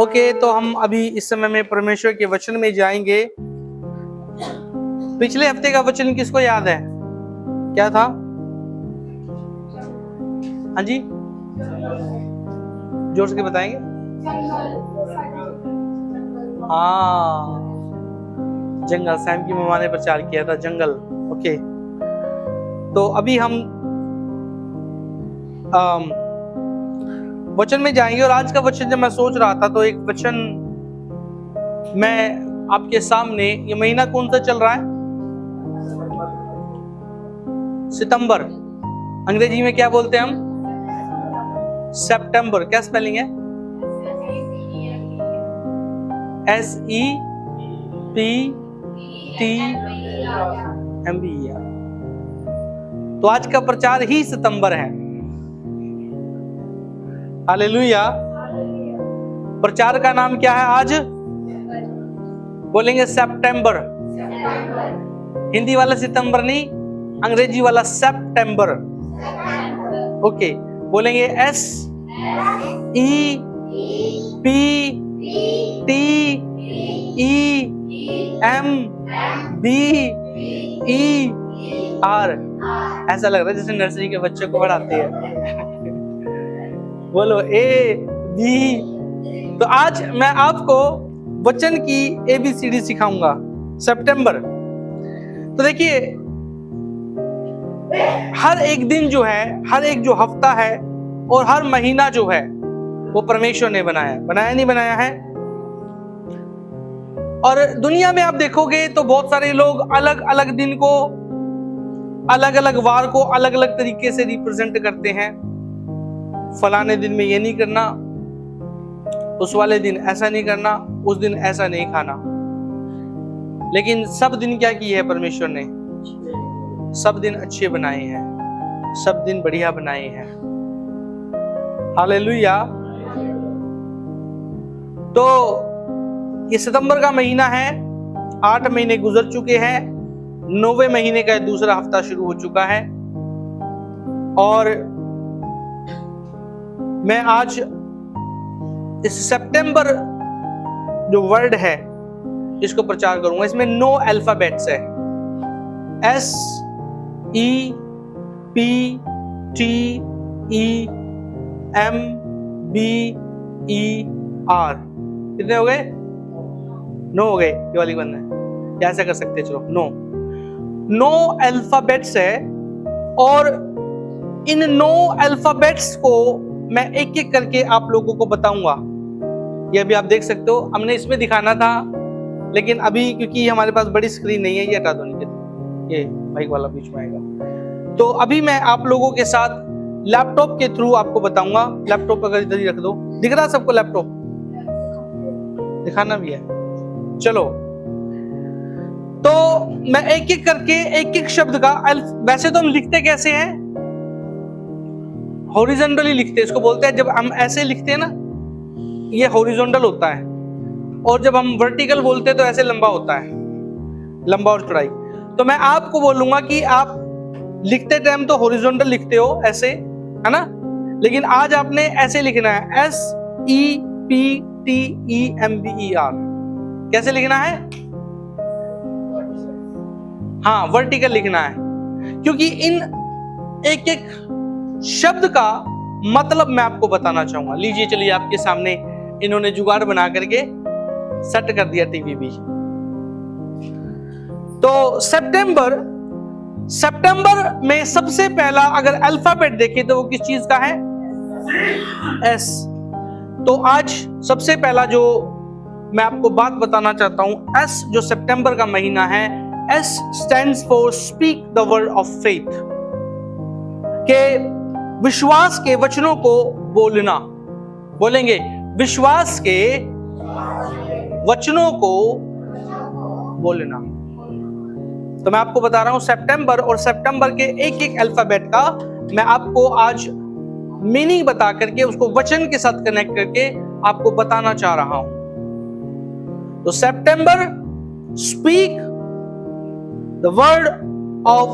Okay, तो हम अभी इस समय में परमेश्वर के वचन में जाएंगे। पिछले हफ्ते का वचन किसको याद है? क्या था? हाँ जी, जोर से बताएंगे। हाँ, जंगल। सैम की मम्मा ने प्रचार किया था जंगल। ओके, तो अभी हम वचन में जाएंगे। और आज का वचन जब मैं सोच रहा था तो एक वचन मैं आपके सामने, ये महीना कौन सा चल रहा है? सितंबर। अंग्रेजी में क्या बोलते हैं हम? सितंबर। क्या स्पेलिंग है? SEPTMBER। तो आज का प्रचार ही सितंबर है। हालेलुया। प्रचार का नाम क्या है आज? बोलेंगे सितंबर। हिंदी वाला सितंबर नहीं, अंग्रेजी वाला सितंबर। ओके, बोलेंगे SEPTEMBER। ऐसा लग रहा है जैसे नर्सरी के बच्चों को पढ़ाते हैं। बोलो ABCD। तो आज मैं आपको वचन की ABCD सिखाऊंगा। सितंबर। तो देखिए, हर एक दिन जो है, हर एक जो हफ्ता है और हर महीना जो है वो परमेश्वर ने बनाया नहीं बनाया है। और दुनिया में आप देखोगे तो बहुत सारे लोग अलग अलग दिन को, अलग अलग वार को अलग अलग तरीके से रिप्रेजेंट करते हैं। फलाने दिन में ये नहीं करना, उस वाले दिन ऐसा नहीं करना, उस दिन ऐसा नहीं खाना। लेकिन सब दिन क्या किए है परमेश्वर ने? सब दिन अच्छे बनाए हैं, सब दिन बढ़िया बनाए हैं। हालेलुया। तो ये सितंबर का महीना है। 8 महीने गुजर चुके हैं। 9वें महीने का दूसरा हफ्ता शुरू हो चुका है। और मैं आज इस सितंबर जो वर्ड है इसको प्रचार करूंगा। इसमें 9 अल्फाबेट्स है। SEPTEMBER। कितने हो गए? 9 हो गए। ये वाली बंद है, ऐसा कर सकते हैं। चलो, 9 अल्फाबेट्स है। और इन 9 अल्फाबेट्स को मैं एक एक करके आप लोगों को बताऊंगा। ये भी आप देख सकते हो, हमने इसमें दिखाना था लेकिन अभी क्योंकि हमारे पास बड़ी स्क्रीन नहीं है, ये हटा दो नीचे, ये माइक वाला बीच में आएगा। तो अभी मैं आप लोगों के साथ लैपटॉप के थ्रू आपको बताऊंगा। लैपटॉप अगर इधर ही रख दो, दिख रहा सबको? लैपटॉप दिखाना भी है। चलो, तो मैं एक एक करके एक एक शब्द का वैसे तो हम लिखते कैसे हैं? हॉरिजॉन्टली लिखते हैं। इसको बोलते हैं, जब हम ऐसे लिखते हैं ना, ये हॉरिजॉन्टल होता है। और जब हम वर्टिकल बोलते हैं तो ऐसे लंबा होता है, लंबा और चौड़ाई। तो मैं आपको बोलूंगा कि आप लिखते टाइम तो हॉरिजॉन्टल लिखते हो ऐसे, है ना? लेकिन आज आपने ऐसे लिखना है, SEPTEMBER। कैसे लिखना है? हाँ, वर्टिकल लिखना है। क्योंकि इन एक एक शब्द का मतलब मैं आपको बताना चाहूंगा। लीजिए, चलिए, आपके सामने इन्होंने जुगाड़ बना करके सेट कर दिया टीवी भी। तो सितंबर में सबसे पहला अगर अल्फाबेट देखें तो वो किस चीज का है? S। तो आज सबसे पहला जो मैं आपको बात बताना चाहता हूं, S जो सितंबर का महीना है, S stands for speak the word of faith। के विश्वास के वचनों को बोलना। बोलेंगे, विश्वास के वचनों को बोलना। तो मैं आपको बता रहा हूं सितंबर, और सितंबर के एक एक अल्फाबेट का मैं आपको आज मीनिंग बता करके उसको वचन के साथ कनेक्ट करके आपको बताना चाह रहा हूं। तो सितंबर, speak the word of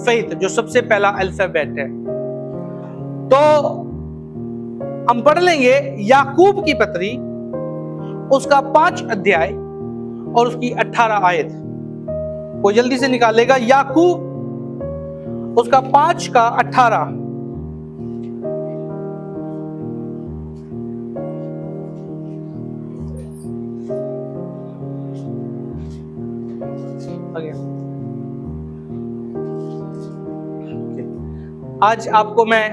faith, जो सबसे पहला अल्फाबेट है। तो हम पढ़ लेंगे याकूब की पत्री उसका 5 अध्याय और उसकी 18 आयत। कोई जल्दी से निकालेगा? याकूब उसका 5 का 18। आज आपको मैं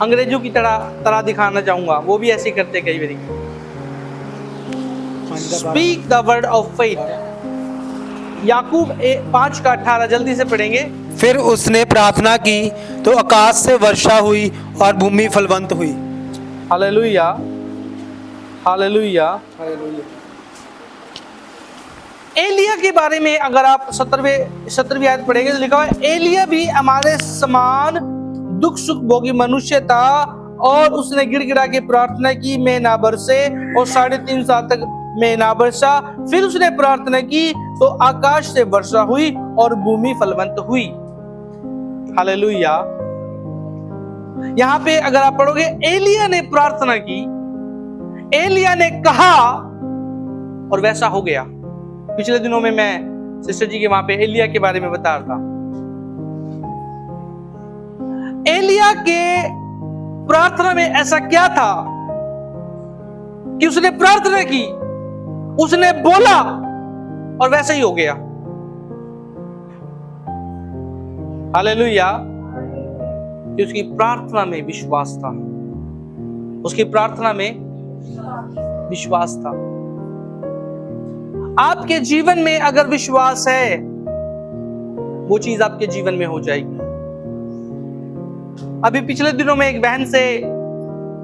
अंग्रेजों की तरह दिखाना चाहूंगा, वो भी ऐसे करते कई बारी। Speak the word of faith. Yakub 5 का 18 जल्दी से पढ़ेंगे। फिर उसने प्रार्थना की तो आकाश से वर्षा हुई और भूमि फलवंत हुई। Hallelujah, hallelujah. एलिया के बारे में अगर आप 17वीं आयत पढ़ेंगे तो लिखा हुआ है, एलिया भी हमारे समान दुख सुख भोगी मनुष्य था और उसने गिड़गिड़ा के प्रार्थना की, मैं ना बरसे, और 3.5 साल तक मैं ना बरसा। फिर उसने प्रार्थना की तो आकाश से वर्षा हुई और भूमि फलवंत हुई। हालेलुया। यहां पे अगर आप पढ़ोगे, एलिया ने प्रार्थना की, एलिया ने कहा और वैसा हो गया। पिछले दिनों में मैं सिस्टर जी के वहां पे एलिया के बारे में बता रहा था। एलिया के प्रार्थना में ऐसा क्या था कि उसने प्रार्थना की, उसने बोला और वैसा ही हो गया। हालेलुया। कि उसकी प्रार्थना में विश्वास था, उसकी प्रार्थना में विश्वास था। आपके जीवन में अगर विश्वास है, वो चीज आपके जीवन में हो जाएगी। अभी पिछले दिनों में एक बहन से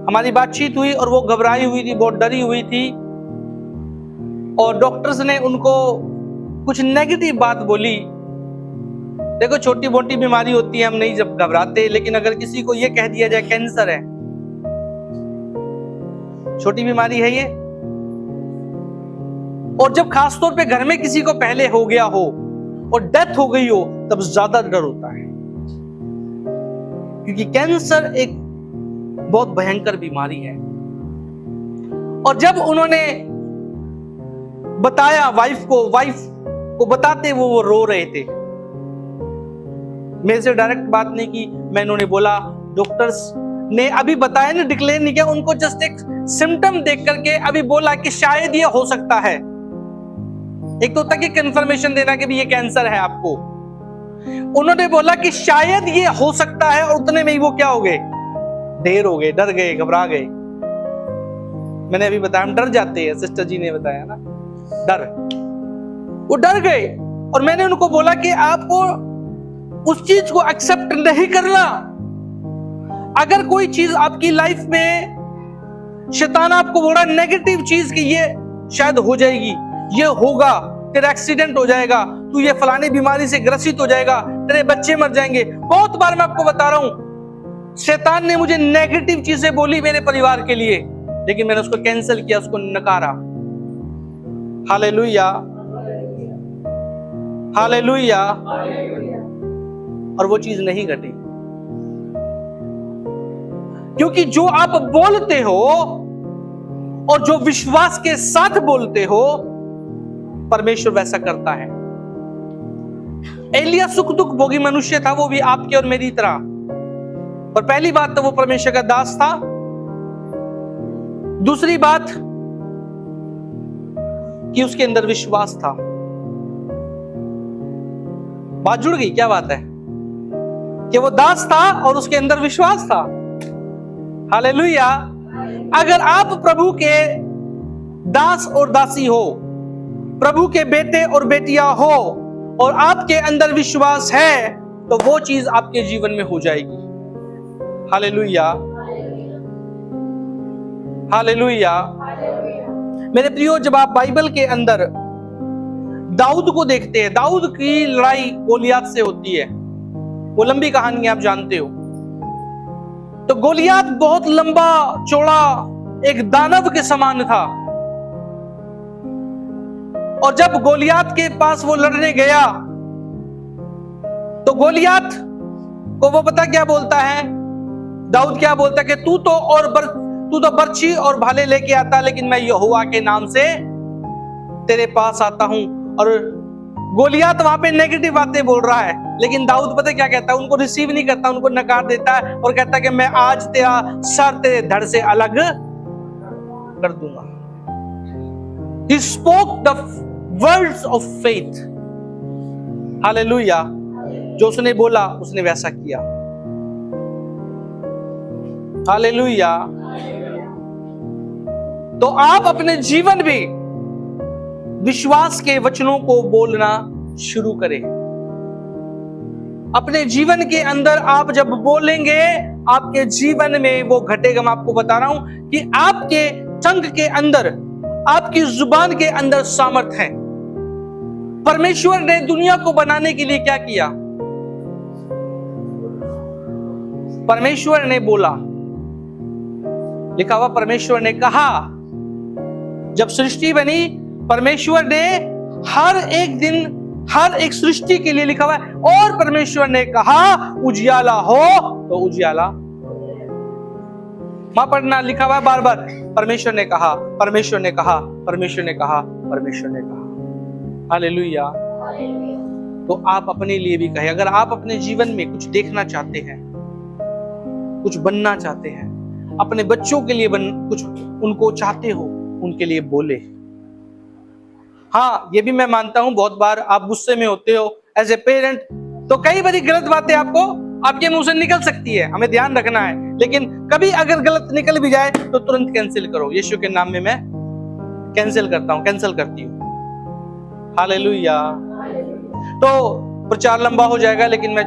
हमारी बातचीत हुई और वो घबराई हुई थी, बहुत डरी हुई थी, और डॉक्टर्स ने उनको कुछ नेगेटिव बात बोली। देखो, छोटी मोटी बीमारी होती है, हम नहीं जब घबराते, लेकिन अगर किसी को ये कह दिया जाए कैंसर है, छोटी बीमारी है ये, और जब खासतौर पे घर में किसी को पहले हो गया हो और डेथ हो गई हो, तब ज्यादा डर होता है, क्योंकि कैंसर एक बहुत भयंकर बीमारी है। और जब उन्होंने बताया वाइफ को बताते वो रो रहे थे। मेरे से डायरेक्ट बात नहीं की, मैं उन्होंने बोला, डॉक्टर्स ने अभी बताया ना, डिक्लेयर नहीं किया, उनको जस्ट एक सिम्टम देख करके अभी बोला कि शायद ये हो सकता है। एक तो होता है कि कंफर्मेशन देना कि भी ये कैंसर है आपको, उन्होंने बोला कि शायद ये हो सकता है, और उतने में ही वो क्या हो गए, ढेर हो गए, डर गए, घबरा गए। मैंने अभी बताया, हम डर जाते हैं, सिस्टर जी ने बताया ना, डर, वो डर गए। और मैंने उनको बोला कि आपको उस चीज को एक्सेप्ट नहीं करना। अगर कोई चीज आपकी लाइफ में शैतान आपको बोल रहा है नेगेटिव चीज कि ये शायद हो जाएगी, ये होगा, तेरा एक्सीडेंट हो जाएगा, तू ये फलानी बीमारी से ग्रसित हो जाएगा, तेरे बच्चे मर जाएंगे। बहुत बार मैं आपको बता रहा हूं, शैतान ने मुझे नेगेटिव चीजें बोली मेरे परिवार के लिए, लेकिन मैंने उसको कैंसिल किया, उसको नकारा। Hallelujah, hallelujah. और वो चीज नहीं घटी, क्योंकि जो आप बोलते हो और जो विश्वास के साथ बोलते हो, परमेश्वर वैसा करता है। एलिया सुख दुख भोगी मनुष्य था, वो भी आपके और मेरी तरह। पर पहली बात तो वो परमेश्वर का दास था। दूसरी बात कि उसके अंदर विश्वास था। बात जुड़ गई? क्या बात है कि वो दास था और उसके अंदर विश्वास था। हालेलुया। अगर आप प्रभु के दास और दासी हो, प्रभु के बेटे और बेटियां हो, और आपके अंदर विश्वास है, तो वो चीज आपके जीवन में हो जाएगी। Hallelujah, hallelujah. मेरे प्रियो, जब आप बाइबल के अंदर दाऊद को देखते हैं, दाऊद की लड़ाई गोलियात से होती है, वो लंबी कहानी आप जानते हो। तो गोलियात बहुत लंबा चौड़ा एक दानव के समान था, और जब गोलियात के पास वो लड़ने गया तो गोलियात को वो पता क्या बोलता है, दाऊद क्या बोलता है कि तू तो बर्छी और भाले लेके आता, लेकिन मैं यहोवा के नाम से तेरे पास आता हूं। और गोलियात वहां पे नेगेटिव बातें बोल रहा है, लेकिन दाऊद पता क्या कहता है, उनको रिसीव नहीं करता, उनको नकार देता है और कहता है कि मैं आज तेरा सर तेरे धड़ से अलग कर दूंगा। He spoke the words of faith. Hallelujah. जो उसने बोला उसने वैसा किया। हालेलुया। तो आप अपने जीवन में विश्वास के वचनों को बोलना शुरू करें। अपने जीवन के अंदर आप जब बोलेंगे, आपके जीवन में वो घटेगा। मैं आपको बता रहा हूं कि आपके टंग के अंदर, आपकी जुबान के अंदर सामर्थ है। परमेश्वर ने दुनिया को बनाने के लिए क्या किया? परमेश्वर ने बोला, लिखा हुआ परमेश्वर ने कहा। जब सृष्टि बनी, परमेश्वर ने हर एक दिन, हर एक सृष्टि के लिए लिखा हुआ है, और परमेश्वर ने कहा उजियाला हो तो उजियाला। मां पढ़ना लिखा हुआ है बार बार, परमेश्वर ने कहा, परमेश्वर ने कहा, परमेश्वर ने कहा, परमेश्वर ने कहा। हालेलुया। तो आप अपने लिए भी कहें। अगर आप अपने जीवन में कुछ देखना चाहते हैं, कुछ बनना चाहते हैं, अपने बच्चों के लिए कुछ उनको चाहते हो, उनके लिए बोले। हाँ, ये भी मैं मानता हूं बहुत बार आप गुस्से में होते हो एज ए पेरेंट, तो कई बारी गलत बातें आपके मुंह से निकल सकती है, हमें ध्यान रखना है। लेकिन कभी अगर गलत निकल भी जाए तो तुरंत कैंसिल करो। यीशु के नाम में मैं कैंसिल करता हूं, कैंसिल करती हूं। हालेलुया। तो प्रचार लंबा हो जाएगा, लेकिन मैं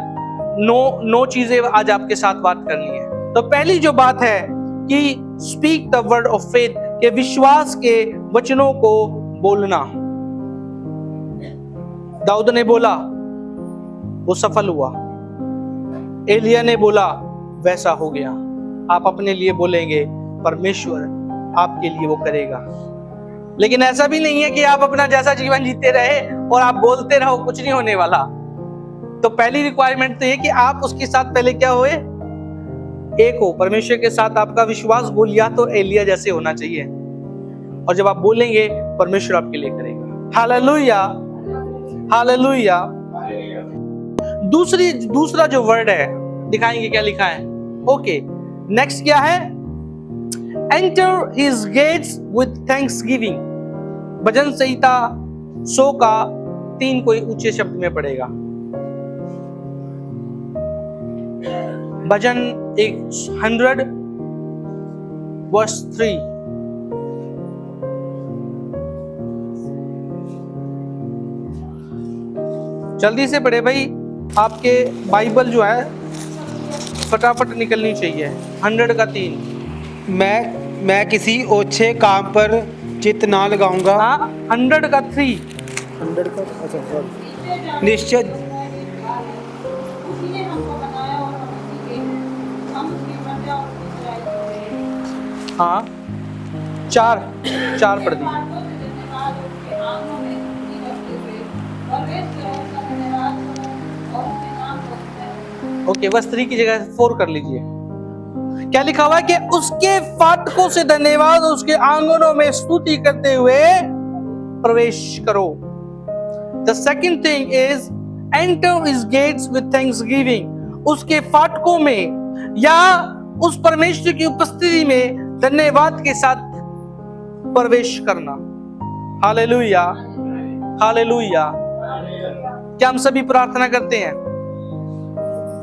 नो चीजें आज आपके साथ बात करनी है। तो पहली जो बात है कि speak the word of faith, के विश्वास के वचनों को बोलना। दाऊद ने बोला, वो सफल हुआ। एलिया ने बोला, वैसा हो गया। आप अपने लिए बोलेंगे, परमेश्वर आपके लिए वो करेगा। लेकिन ऐसा भी नहीं है कि आप अपना जैसा जीवन जीते रहे और आप बोलते रहो, कुछ नहीं होने वाला। तो पहली रिक्वायरमेंट तो ये कि आप उसके साथ पहले क्या हुए? एक हो। परमेश्वर के साथ आपका विश्वास गोलियात और एलिया जैसे होना चाहिए। और जब आप बोलेंगे, परमेश्वर आपके लिए करेगा। Hallelujah, hallelujah. दूसरा जो वर्ड है, दिखाएंगे क्या लिखा है। ओके, नेक्स्ट क्या है? Enter his gates with thanksgiving. भजन संहिता 100 का 3 कोई ऊंचे शब्द में पड़ेगा। भजन 100 वर्स 3। जल्दी से पढ़े भाई, आपके बाइबल जो है फटाफट निकलनी चाहिए। 100 का 3। मैं किसी ओछे काम पर चित ना लगाऊंगा। हाँ, 100 का 3। 100 का, अच्छा, निश्चय हाँ, 4 पढ़ दीजिए। ओके, बस 3 की जगह 4 कर लीजिए। क्या लिखा हुआ है कि उसके फाटकों से धन्यवाद, उसके आंगनों में स्तुति करते हुए प्रवेश करो। The second thing is enter his gates with thanksgiving. उसके फाटकों में या उस परमेश्वर की उपस्थिति में धन्यवाद के साथ प्रवेश करना। Hallelujah, hallelujah. क्या हम सभी प्रार्थना करते हैं?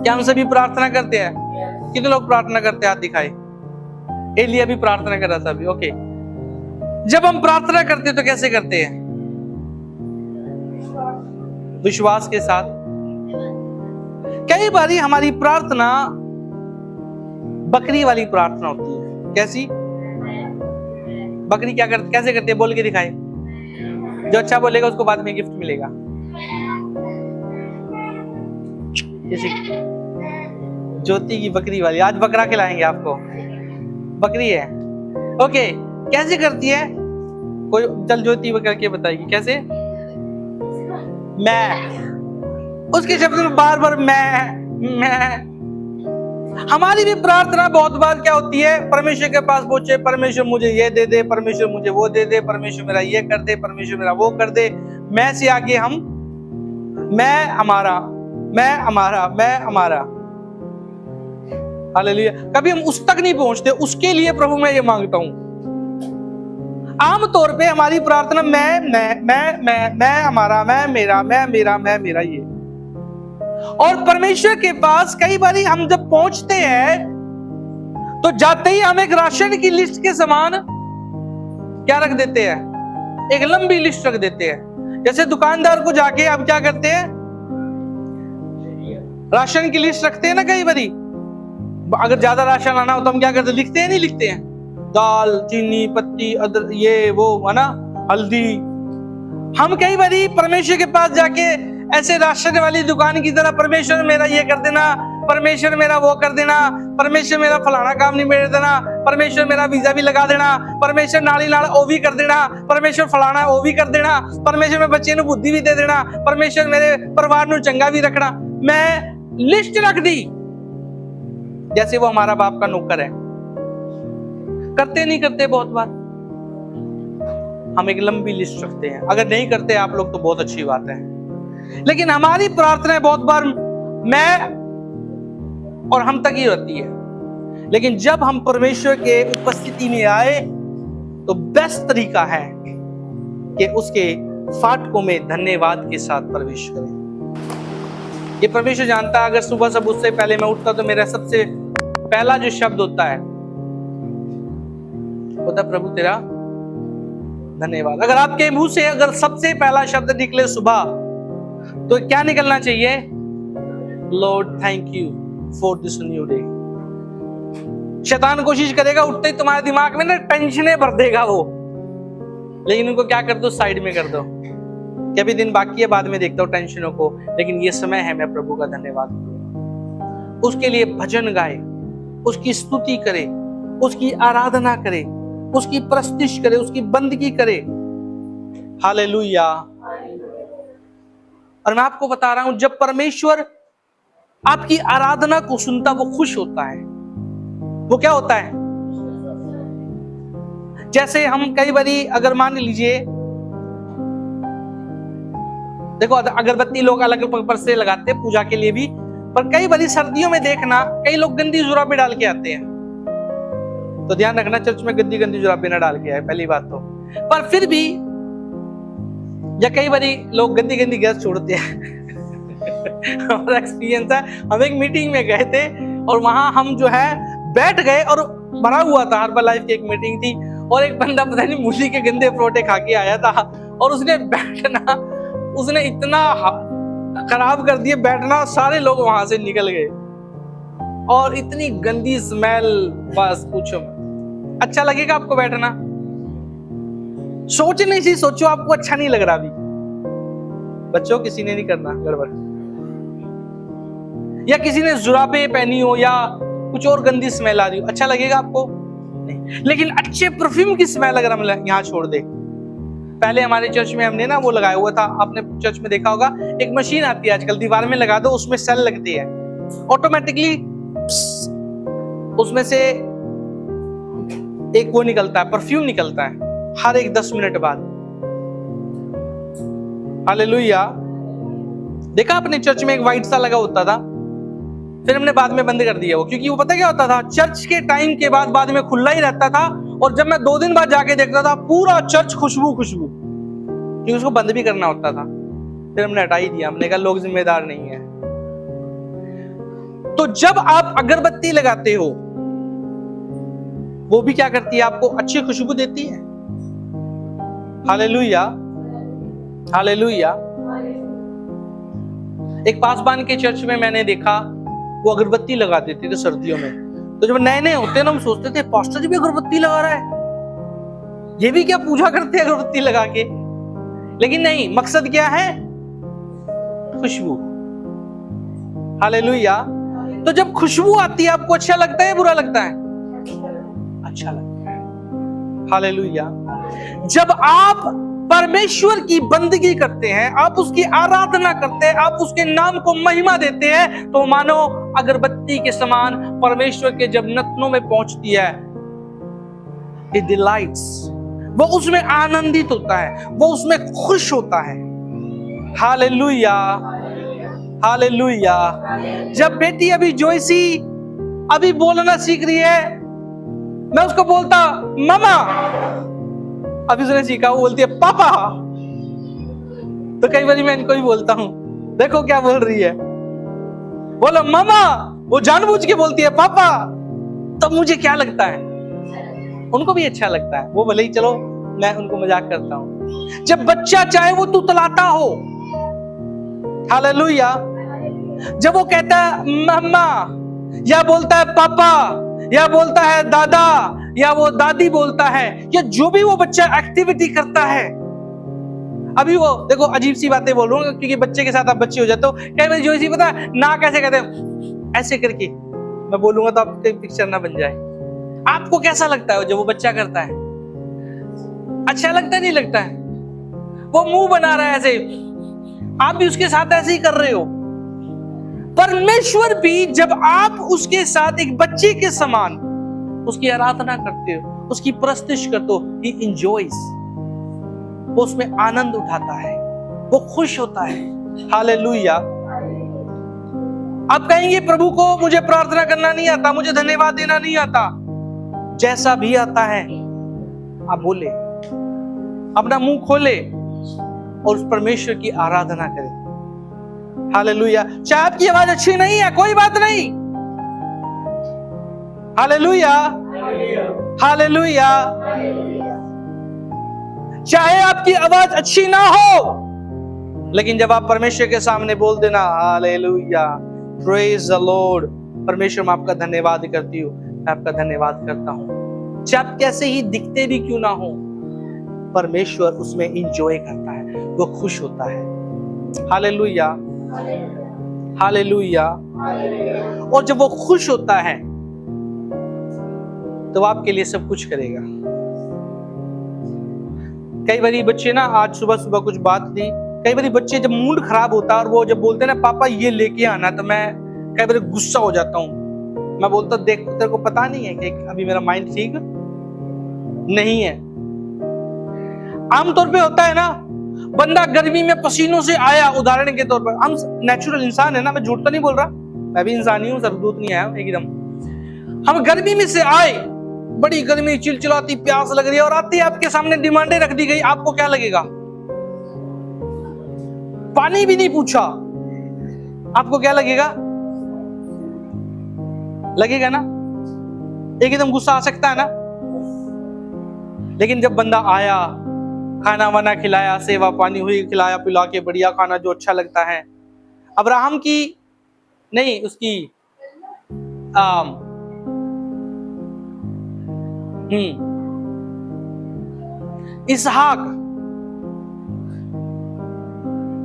क्या हम सभी प्रार्थना करते हैं? कितने लोग प्रार्थना करते हैं? हाथ दिखाए। एलिया भी प्रार्थना कर रहा था अभी। ओके, जब हम प्रार्थना करते हैं तो कैसे करते हैं? विश्वास के साथ। कई बारी हमारी प्रार्थना बकरी वाली प्रार्थना होती है। कैसी? बकरी कैसे करती है? बोल के दिखाए। जो अच्छा बोलेगा उसको बाद में गिफ्ट मिलेगा। ज्योति की बकरी वाली। आज बकरा खिलाएंगे आपको। बकरी है। ओके, कैसे करती है? कोई जल ज्योति करके बताएगी कैसे? मैं। उसके शब्द में बार बार मैं। हमारी भी प्रार्थना बहुत बार क्या होती है, परमेश्वर के पास पहुंचे, परमेश्वर मुझे ये दे दे, परमेश्वर मुझे वो दे दे, परमेश्वर मेरा ये कर दे, परमेश्वर मेरा वो कर दे। मैं से आगे हम मैं हमारा, मैं हमारा, मैं हमारा। हालेलुया। कभी हम उस तक नहीं पहुंचते, उसके लिए प्रभु मैं ये मांगता हूं। आमतौर पे हमारी प्रार्थना मैं हमारा, मैं मेरा, मैं मेरा, मैं मेरा, ये। और परमेश्वर के पास कई बारी हम जब पहुंचते हैं तो जाते ही हम एक राशन की लिस्ट के समान क्या रख देते हैं, एक लंबी लिस्ट रख देते हैं। जैसे दुकानदार को जाके आप क्या करते हैं, राशन की लिस्ट रखते हैं ना। कई बारी अगर ज्यादा राशन आना हो तो हम क्या करते हैं, लिखते हैं, नहीं लिखते हैं, दाल, चीनी, पत्ती, अदरक, ये वो, है ना, हल्दी। हम कई बारी परमेश्वर के पास जाके ऐसे राशन वाली दुकान की तरह, परमेश्वर मेरा ये कर देना, परमेश्वर मेरा वो कर देना, परमेश्वर मेरा फलाना काम नहीं मेरे देना, परमेश्वर मेरा वीजा भी लगा देना, परमेश्वर नाली नाल ओ भी कर देना, परमेश्वर फलाना ओ भी कर देना, परमेश्वर मेरे बच्चे ਨੂੰ बुद्धि भी दे देना, परमेश्वर मेरे परिवार ਨੂੰ चंगा भी रखना। मैं लिस्ट रख दी जैसे वो हमारा बाप का नौकर है। करते नहीं करते, बहुत बार हम एक लंबी लिस्ट रखते हैं। अगर नहीं करते आप लोग तो बहुत अच्छी बात है, लेकिन हमारी प्रार्थनाएं बहुत बार मैं और हम तक ही रहती है। लेकिन जब हम परमेश्वर के उपस्थिति में आए तो बेस्ट तरीका है कि उसके फाटकों में धन्यवाद के साथ प्रवेश करें। ये परमेश्वर जानता है, अगर सुबह सब उससे पहले मैं उठता तो मेरा सबसे पहला जो शब्द होता है प्रभु तेरा धन्यवाद। अगर आपके मुंह से अगर सबसे पहला शब्द निकले सुबह तो क्या निकलना चाहिए, Lord thank you for this new day. शैतान कोशिश करेगा उठते ही तुम्हारे दिमाग में ना टेंशनें भर देगा वो, लेकिन उनको क्या कर दो, साइड में कर दो कि अभी दिन बाकी है, बाद में देखता हूं टेंशनों को, लेकिन ये समय है मैं प्रभु का धन्यवाद करूं। उसके लिए भजन गाए, उसकी स्तुति करे, उसकी आराधना करे, उसकी प्रस्तुति करे, उसकी बंदगी करे। हालेलुया। और मैं आपको बता रहा हूं, जब परमेश्वर आपकी आराधना को सुनता वो खुश होता है। वो क्या होता है, जैसे हम कई बारी अगर मान लीजिए, देखो अगरबत्ती लोग अलग पर से लगाते हैं पूजा के लिए भी, पर कई बारी सर्दियों में देखना कई लोग गंदी जुराबें डाल के आते हैं। तो ध्यान रखना, चर्च में गंदी गंदी जुराबें ना डाल के आए, पहली बात तो। पर फिर भी या कई बारी लोग गंदी गंदी गैस छोड़ते हैं। हमारा एक्सपीरियंस है, हम एक मीटिंग में गए थे और वहां हम जो है बैठ गए और भरा हुआ था, हर्बल लाइफ की एक मीटिंग थी, और एक बंदा पता नहीं मूली के गंदे परोठे खा के आया था और उसने बैठना, उसने इतना खराब कर दिया बैठना, सारे लोग वहां से निकल गए और इतनी गंदी स्मेल, बस पूछो। अच्छा लगेगा आपको बैठना? सोचने से सोचो, आपको अच्छा नहीं लग रहा अभी। बच्चों किसी ने नहीं करना गड़बड़, या किसी ने जुराबें पहनी हो या कुछ और गंदी स्मेल आ रही हो, अच्छा लगेगा आपको? नहीं। लेकिन अच्छे परफ्यूम की स्मेल अगर हम यहाँ छोड़ दे, पहले हमारे चर्च में हमने ना वो लगाया हुआ था, आपने चर्च में देखा होगा, एक मशीन आती है आजकल, दीवार में लगा दो, उसमें सेल लगती है, ऑटोमेटिकली उसमें से एक वो निकलता है, परफ्यूम निकलता है हर एक 10 मिनट बाद। हालेलुया। देखा अपने चर्च में एक व्हाइट सा लगा होता था, फिर हमने बाद में बंद कर दिया वो, क्योंकि वो पता क्या होता था, चर्च के टाइम के बाद में खुला ही रहता था, और जब मैं 2 दिन बाद जाके देखता था पूरा चर्च खुशबू, क्योंकि उसको बंद भी करना होता था। फिर हमने हटा ही दिया, हमने कहा लोग जिम्मेदार नहीं है। तो जब आप अगरबत्ती लगाते हो, वो भी क्या करती है, आपको अच्छी खुशबू देती है। Hallelujah, hallelujah. एक पासबान के चर्च में मैंने देखा, वो अगरबत्ती लगा देते थे सर्दियों में। तो जब नए नए होते ना, हम सोचते थे पास्टर जी भी अगरबत्ती लगा रहा है, ये भी क्या पूजा करते हैं अगरबत्ती लगा के? लेकिन नहीं, मकसद क्या है, खुशबू। हालेलुया। तो जब खुशबू आती है, आपको अच्छा लगता है, बुरा लगता है? अच्छा लगता है। हालेलुया। जब आप परमेश्वर की बंदगी करते हैं, आप उसकी आराधना करते हैं, आप उसके नाम को महिमा देते हैं, तो मानो अगरबत्ती के समान परमेश्वर के जब नथनों में पहुंचती है, He delights, वो उसमें आनंदित होता है, वो उसमें खुश होता है। Hallelujah, hallelujah. जब बेटी अभी जोयसी अभी बोलना सीख रही है, मैं उसको बोलता मामा, अभी उसने सीखा, वो बोलती है पापा। तो कई बार मैं इनको भी बोलता हूं, देखो क्या बोल रही है, बोलो मामा, वो जानबूझ के बोलती है पापा। तब मुझे क्या लगता है, उनको भी अच्छा लगता है, वो भले ही चलो मैं उनको मजाक करता हूं। जब बच्चा चाहे वो तुतलाता हो, हालेलुया, जब वो कहता है मम्मा, या बोलता है पापा, या बोलता है दादा, या वो दादी बोलता है, या जो भी वो बच्चा एक्टिविटी करता है। अभी वो देखो अजीब सी बातें बोल रहा हूं, क्योंकि बच्चे के साथ आप बच्चे हो जाते हो। कई बार जो इसी पता है ना कैसे कहते हैं, ऐसे करके मैं बोलूंगा तो आपकी पिक्चर ना बन जाए। आपको कैसा लगता है जब वो बच्चा करता है? अच्छा लगता है, नहीं लगता है? वो मुंह बना रहा है ऐसे, आप भी उसके साथ ऐसे ही कर रहे हो। परमेश्वर भी जब आप उसके साथ एक बच्चे के समान उसकी आराधना करते हो, उसकी परस्तिश करते हो, he enjoys, वो उसमें आनंद उठाता है, वो खुश होता है। हालेलुया। आप कहेंगे प्रभु को मुझे प्रार्थना करना नहीं आता, मुझे धन्यवाद देना नहीं आता। जैसा भी आता है आप बोले, अपना मुंह खोले और उस परमेश्वर की आराधना करें। हालेलुया। चाहे आपकी आवाज अच्छी नहीं है, कोई बात नहीं। Hallelujah, hallelujah. चाहे आपकी आवाज अच्छी ना हो, लेकिन जब आप परमेश्वर के सामने बोल देना हालेलुया, प्रेज द लॉर्ड, परमेश्वर मैं आपका धन्यवाद करती हूँ, मैं आपका धन्यवाद करता हूँ। चाहे आप कैसे ही दिखते भी क्यों ना हो, परमेश्वर उसमें इंजॉय करता है, वो खुश होता है। Hallelujah, hallelujah. और जब वो खुश होता है तो आपके लिए सब कुछ करेगा। कई बारी बच्चे ना, आज सुबह सुबह कुछ बात थी, कई बारी बच्चे जब मूड खराब होता है और वो जब बोलते हैं ना पापा ये लेके आना, तो मैं कई बार गुस्सा हो जाता हूँ। मैं बोलता देख तेरे को पता नहीं है कि अभी मेरा माइंड ठीक नहीं है। आमतौर पे होता है ना, बंदा गर्मी में पसीनों से आया, उदाहरण के तौर पर, हम नेचुरल इंसान है ना, मैं झूठ तो नहीं बोल रहा, मैं भी इंसान ही हूँ, सरदूत नहीं आया एकदम। हम गर्मी में से आए, बड़ी गर्मी, चिलचिलाती प्यास लग रही है, और आते ही आपके सामने डिमांडें रख दी गई, आपको क्या लगेगा? पानी भी नहीं पूछा, आपको क्या लगेगा? लगेगा ना, एकदम गुस्सा आ सकता है ना। लेकिन जब बंदा आया, खाना वाना खिलाया, सेवा पानी हुई, खिलाया पिला के बढ़िया खाना जो अच्छा लगता है, अब्राहम की नहीं, उसकी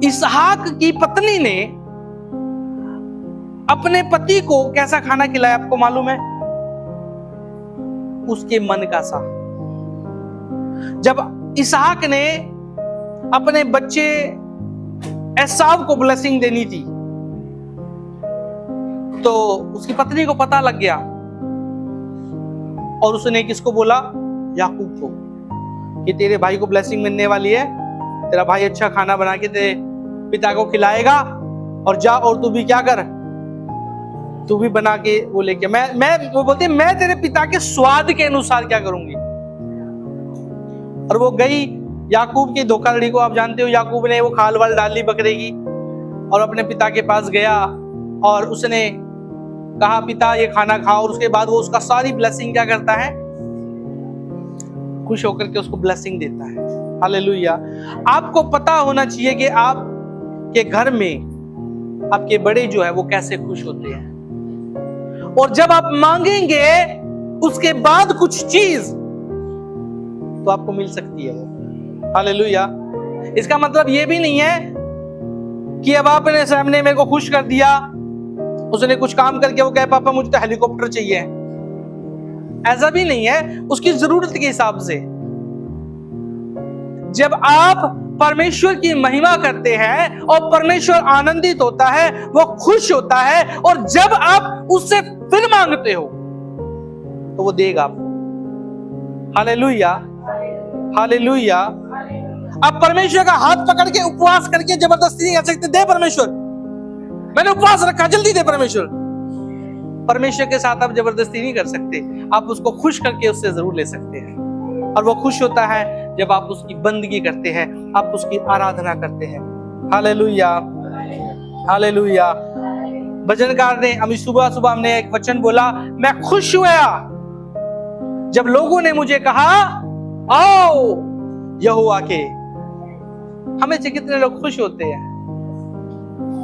इसहाक की पत्नी ने अपने पति को कैसा खाना खिलाया, आपको मालूम है? उसके मन का सा। जब इसहाक ने अपने बच्चे एसाव को ब्लेसिंग देनी थी, तो उसकी पत्नी को पता लग गया, और उसने किसको बोला? याकूब को, कि तेरे भाई को ब्लेसिंग मिलने वाली है, तेरा भाई अच्छा खाना बना के तेरे पिता को खिलाएगा, और जा और तू भी क्या कर, तू भी बना के वो लेके, मैं वो बोलती मैं तेरे पिता के स्वाद के अनुसार क्या करूंगी। और वो गई याकूब की धोखाधड़ी को, आप जानते हो, याकूब ने वो खाल वाल डाली बकरे की, और अपने पिता के पास गया और उसने कहा पिता ये खाना खाओ, और उसके बाद वो उसका सारी ब्लेसिंग क्या करता है? खुश होकर के उसको ब्लेसिंग देता है। हालेलुया। आपको पता होना चाहिए कि आप के घर में आपके बड़े जो है वो कैसे खुश होते हैं, और जब आप मांगेंगे उसके बाद कुछ चीज, तो आपको मिल सकती है वो। हालेलुया। इसका मतलब ये भी नहीं है कि अब आपने सामने मेरे को खुश कर दिया, उसने कुछ काम करके वो कहे पापा मुझे तो हेलीकॉप्टर चाहिए, ऐसा भी नहीं है। उसकी जरूरत के हिसाब से जब आप परमेश्वर की महिमा करते हैं और परमेश्वर आनंदित होता है, वो खुश होता है, और जब आप उससे फिर मांगते हो तो वो देगा आपको। Hallelujah, hallelujah. आप परमेश्वर का हाथ पकड़ के उपवास करके जबरदस्ती नहीं कर सकते, दे परमेश्वर, मैंने उपवास रखा, जल्दी दे परमेश्वर। परमेश्वर के साथ आप जबरदस्ती नहीं कर सकते, आप उसको खुश करके उससे जरूर ले सकते हैं। और वो खुश होता है जब आप उसकी बंदगी करते हैं, आप उसकी आराधना करते हैं। Hallelujah, hallelujah. भजनकार ने अभी सुबह सुबह हमने एक वचन बोला, मैं खुश हुआ जब लोगों ने मुझे कहा आओ यहोवा के। हमें से कितने लोग खुश होते हैं,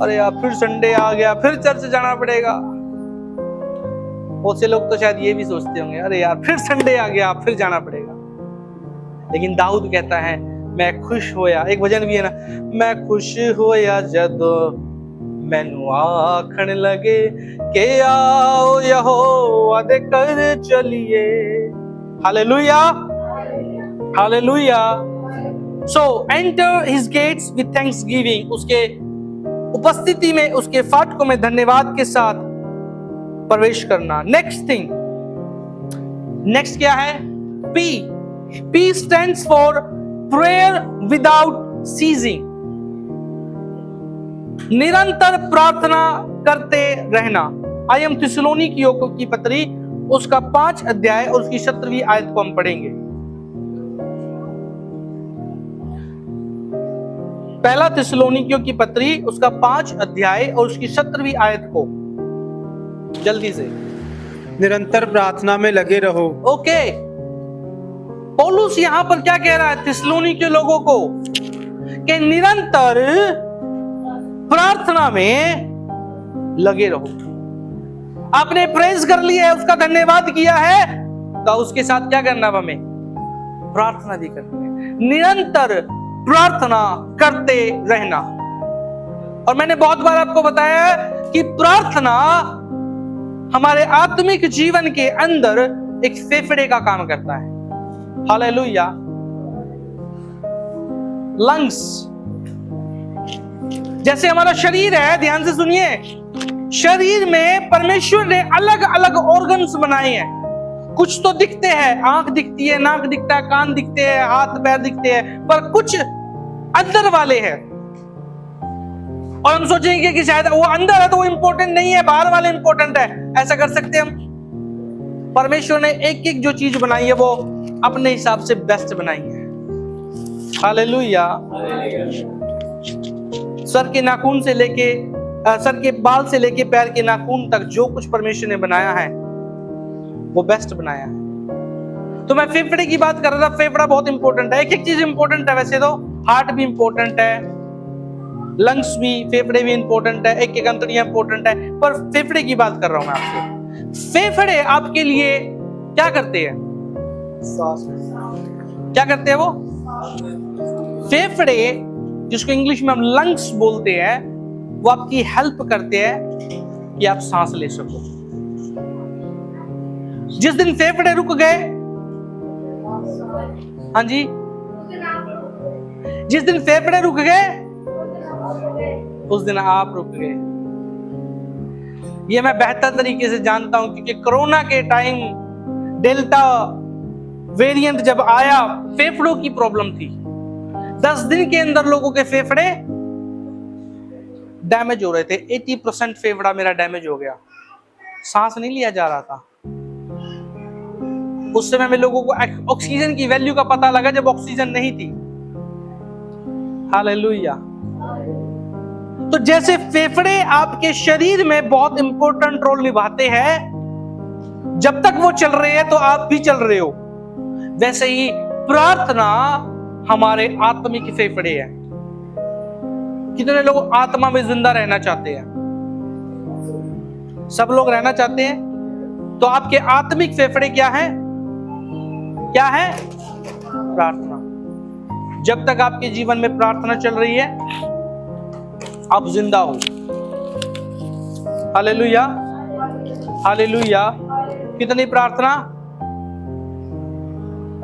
अरे यार फिर संडे आ गया, फिर चर्च जाना पड़ेगा। बहुत से लोग तो शायद ये भी सोचते होंगे, अरे यार फिर संडे आ गया, फिर जाना पड़ेगा। लेकिन दाऊद कहता है मैं खुश होया, एक भजन भी है ना, मैं खुश होया जद मैनू आखण लगे के आओ यहोवा दे कर चलिए। Hallelujah, hallelujah. So enter his gates with thanksgiving, उसके उपस्थिति में, उसके फाटकों में धन्यवाद के साथ प्रवेश करना। नेक्स्ट थिंग, नेक्स्ट क्या है? P. P stands for prayer without ceasing, निरंतर प्रार्थना करते रहना। आई एम थिस्सलुनीकियों की पत्री, उसका 5 अध्याय और उसकी 17वीं आयत को हम पढ़ेंगे। पहला थिस्सलुनीकियों की पत्री, उसका 5 अध्याय और उसकी 17वीं आयत को जल्दी से। निरंतर प्रार्थना में लगे रहो। ओके, पौलुस यहां पर क्या कह रहा है थिस्सलुनी के लोगों को? कि निरंतर प्रार्थना में लगे रहो। आपने प्रेज कर लिया है, उसका धन्यवाद किया है, तो उसके साथ क्या करना है? हमें प्रार्थना भी करनी है। निरंतर प्रार्थना करते रहना। और मैंने बहुत बार आपको बताया कि प्रार्थना हमारे आत्मिक जीवन के अंदर एक फेफड़े का काम करता है। हालेलुया। लंग्स, जैसे हमारा शरीर है, ध्यान से सुनिए, शरीर में परमेश्वर ने अलग अलग ऑर्गन्स बनाए हैं। कुछ तो दिखते हैं, आंख दिखती है, नाक दिखता है, कान दिखते हैं, हाथ पैर दिखते हैं, पर कुछ अंदर वाले हैं। और हम सोचेंगे कि शायद वो अंदर है तो वो इंपॉर्टेंट नहीं है, बाहर वाले इंपॉर्टेंट है। ऐसा कर सकते हैं हम? परमेश्वर ने एक एक जो चीज बनाई है वो अपने हिसाब से बेस्ट बनाई है। हालेलुया। सर के नाखून से लेके सर के बाल से लेके पैर के नाखून तक जो कुछ परमेश्वर ने बनाया है वो बेस्ट बनाया है। तो मैं फेफड़े की बात कर रहा था। फेफड़ा बहुत इंपॉर्टेंट है, एक एक चीज इंपॉर्टेंट है। वैसे तो हार्ट भी इंपॉर्टेंट है, लंग्स भी, फेफड़े भी इंपॉर्टेंट है, एक एक अंतड़ियां इंपॉर्टेंट है, पर फेफड़े की बात कर रहा हूं मैं आपसे। फेफड़े आपके लिए क्या करते हैं? क्या करते हैं वो? फेफड़े, जिसको इंग्लिश में हम लंग्स बोलते हैं, वो आपकी हेल्प करते हैं कि आप सांस ले सको। जिस दिन फेफड़े रुक गए, हाँ जी, जिस दिन फेफड़े रुक गए उस दिन आप रुक गए। ये मैं बेहतर तरीके से जानता हूं, क्योंकि कोरोना के टाइम डेल्टा वेरिएंट जब आया, फेफड़ों की प्रॉब्लम थी। 10 दिन के अंदर लोगों के फेफड़े डैमेज हो रहे थे। 80% फेफड़ा मेरा डैमेज हो गया, सांस नहीं लिया जा रहा था। उस समय में लोगों को ऑक्सीजन की वैल्यू का पता लगा जब ऑक्सीजन नहीं थी। हालेलुया। तो जैसे फेफड़े आपके शरीर में बहुत इंपॉर्टेंट रोल निभाते हैं, जब तक वो चल रहे हैं तो आप भी चल रहे हो, वैसे ही प्रार्थना हमारे आत्मिक फेफड़े हैं। कितने लोग आत्मा में जिंदा रहना चाहते हैं? सब लोग रहना चाहते हैं। तो आपके आत्मिक फेफड़े क्या है? क्या है? प्रार्थना। जब तक आपके जीवन में प्रार्थना चल रही है, आप जिंदा हो। Hallelujah, hallelujah. कितनी प्रार्थना?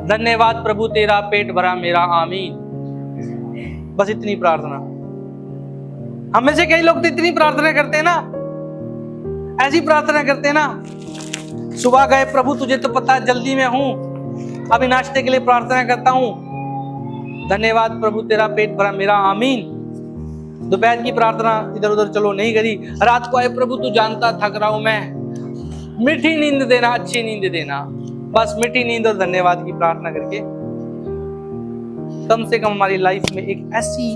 धन्यवाद प्रभु तेरा पेट भरा मेरा, आमीन। बस इतनी प्रार्थना। हम में से कई लोग तो इतनी प्रार्थना करते हैं ना, ऐसी प्रार्थना करते हैं ना, सुबह गए, प्रभु तुझे तो पता है जल्दी में हूं, अभी नाश्ते के लिए प्रार्थना करता हूं, धन्यवाद प्रभु तेरा पेट भरा मेरा, आमीन। दोपहर की प्रार्थना इधर उधर चलो नहीं करी, रात को आए, प्रभु तू जानता थक रहा हूं मैं, मीठी नींद देना, अच्छी नींद देना, बस मीठी नींद और धन्यवाद की प्रार्थना करके। कम से कम हमारी लाइफ में एक ऐसी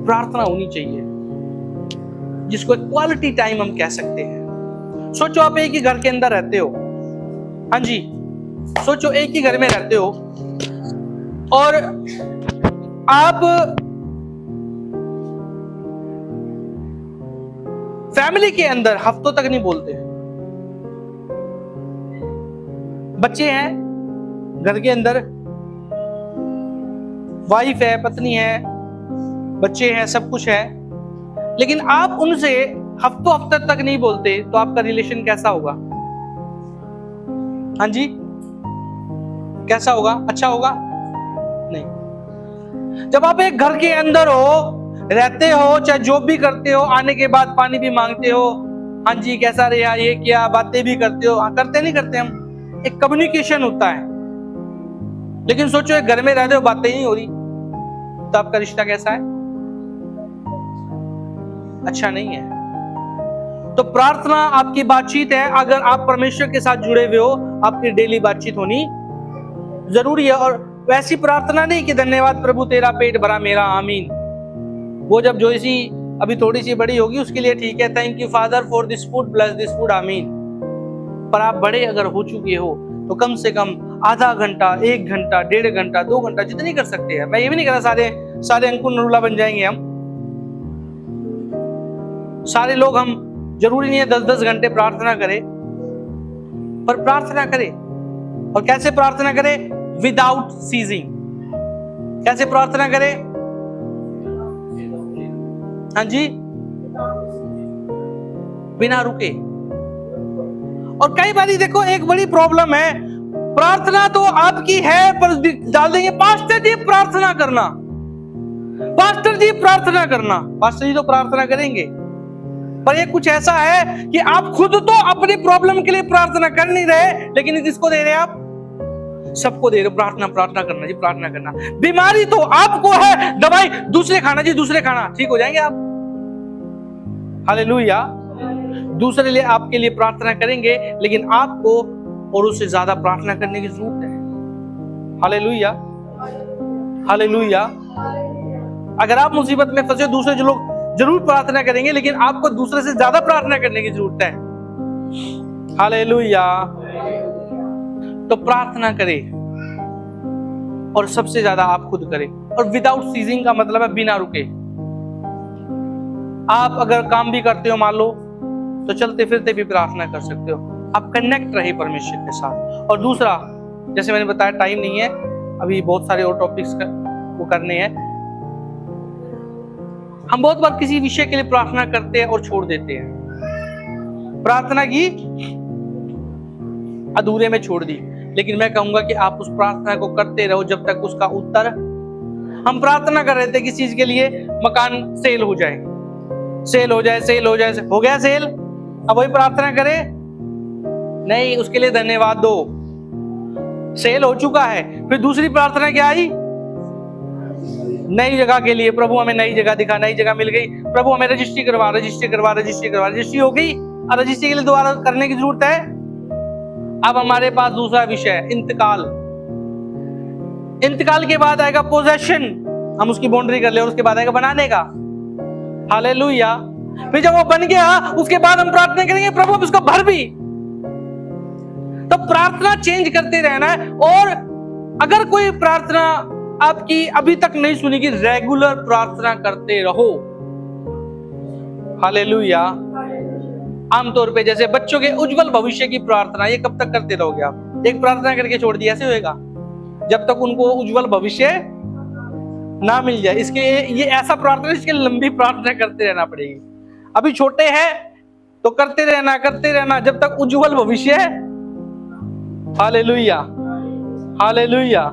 प्रार्थना होनी चाहिए जिसको एक क्वालिटी टाइम हम कह सकते हैं। सोचो आप एक ही घर के अंदर रहते हो, हाँ जी, सोचो एक ही घर में रहते हो और आप फैमिली के अंदर हफ्तों तक नहीं बोलते, बच्चे हैं घर के अंदर, वाइफ है, पत्नी है, बच्चे हैं, सब कुछ है, लेकिन आप उनसे हफ्तों हफ्ते तक नहीं बोलते, तो आपका रिलेशन कैसा होगा? हाँ जी, कैसा होगा? अच्छा होगा? नहीं। जब आप एक घर के अंदर हो, रहते हो, चाहे जॉब भी करते हो, आने के बाद पानी भी मांगते हो, हाँ जी कैसा रहा, ये किया, बातें भी करते हो, करते नहीं करते हम, एक कम्युनिकेशन होता है। लेकिन सोचो एक घर में रहते हो, बातें ही नहीं हो रही, तो आपका रिश्ता कैसा है? अच्छा नहीं है। तो प्रार्थना आपकी बातचीत है, अगर आप परमेश्वर के साथ जुड़े हुए हो, आपकी डेली बातचीत होनी जरूरी है। और वैसी प्रार्थना नहीं कि धन्यवाद प्रभु तेरा पेट भरा मेरा, आमीन। वो जब जो इसी अभी थोड़ी सी बड़ी होगी उसके लिए ठीक है, thank you father for this food, bless this food, आमीन। पर आप बड़े अगर हो चुके हो तो कम से कम आधा घंटा, 1 घंटा, 1.5 घंटा, 2 घंटा, जितनी कर सकते हैं। मैं ये भी नहीं कह रहा सारे अंकुर नरूला बन जाएंगे हम, सारे लोग हम जरूरी नहीं है 10-10 घंटे प्रार्थना करें, पर प्रार्थना करें। और कैसे प्रार्थना करें? Without ceasing. कैसे प्रार्थना करें? हाँ जी, बिना रुके। और कई बारी देखो एक बड़ी प्रॉब्लम है, प्रार्थना तो आपकी है पर डाल देंगे पास्टर जी प्रार्थना करना, पास्टर जी प्रार्थना करना। पास्टर जी तो प्रार्थना करेंगे, पर ये कुछ ऐसा है कि आप खुद तो अपनी प्रॉब्लम के लिए प्रार्थना कर नहीं रहे, लेकिन किसको दे रहे हैं आप? सबको दे रहे हो प्रार्थना, प्रार्थना करना जी, प्रार्थना करना। बीमारी तो आपको है, दवाई दूसरे खाना जी, दूसरे खाना, ठीक हो जाएंगे आप। हालेलुया। दूसरे लिए आपके लिए प्रार्थना करेंगे, लेकिन आपको और उससे ज्यादा प्रार्थना करने की जरूरत है। Hallelujah, hallelujah. अगर आप मुसीबत में फंसे, दूसरे जो लोग जरूर प्रार्थना करेंगे, लेकिन आपको दूसरे से ज्यादा प्रार्थना करने की जरूरत है। हालेलुया। तो प्रार्थना करें, और सबसे ज्यादा आप खुद करें। और विदाउट सीजिंग का मतलब है बिना रुके। आप अगर काम भी करते हो मान लो, तो चलते फिरते भी प्रार्थना कर सकते हो। आप कनेक्ट रहे परमेश्वर के साथ। और दूसरा, जैसे मैंने बताया टाइम नहीं है, अभी बहुत सारे और टॉपिक्स वो करने हैं। हम बहुत बार किसी विषय के लिए प्रार्थना करते हैं और छोड़ देते हैं, प्रार्थना की अधूरे में छोड़ दी। लेकिन मैं कहूंगा कि आप उस प्रार्थना को करते रहो जब तक उसका उत्तर। हम प्रार्थना कर रहे थे किसी चीज के लिए, मकान सेल हो जाए, सेल हो जाए, सेल हो जाए, हो गया सेल, अब वही प्रार्थना करें? नहीं, उसके लिए धन्यवाद दो, सेल हो चुका है। फिर दूसरी प्रार्थना क्या आई? नई जगह के लिए, प्रभु हमें नई जगह दिखा, नई जगह मिल गई, प्रभु हमें रजिस्ट्री करवा, रजिस्ट्री करवा, रजिस्ट्री करवा, रजिस्ट्री हो गई। और रजिस्ट्री के लिए दोबारा करने की जरूरत है। अब हमारे पास दूसरा विषय है इंतकाल। इंतकाल के बाद आएगा पोजेशन, हम उसकी बाउंड्री कर ले, और उसके बाद आएगा बनाने का। हालेलुया। फिर जब वो बन गया, उसके बाद हम प्रार्थना करेंगे प्रभु अब इसको भर भी। तो प्रार्थना चेंज करते रहना है। और अगर कोई प्रार्थना आपकी अभी तक नहीं सुनी कि रेगुलर प्रार्थना करते रहो। हालेलुया। आमतौर पे जैसे बच्चों के उज्जवल भविष्य की प्रार्थना, ये कब तक करते रहोगे आप? एक प्रार्थना करके छोड़ दिया, ऐसे होएगा जब तक उनको उज्जवल भविष्य ना मिल जाए। इसके ये ऐसा प्रार्थना, इसके लंबी प्रार्थना करते रहना पड़ेगी। अभी छोटे हैं तो करते रहना जब तक उज्जवल भविष्य है। Hallelujah, hallelujah.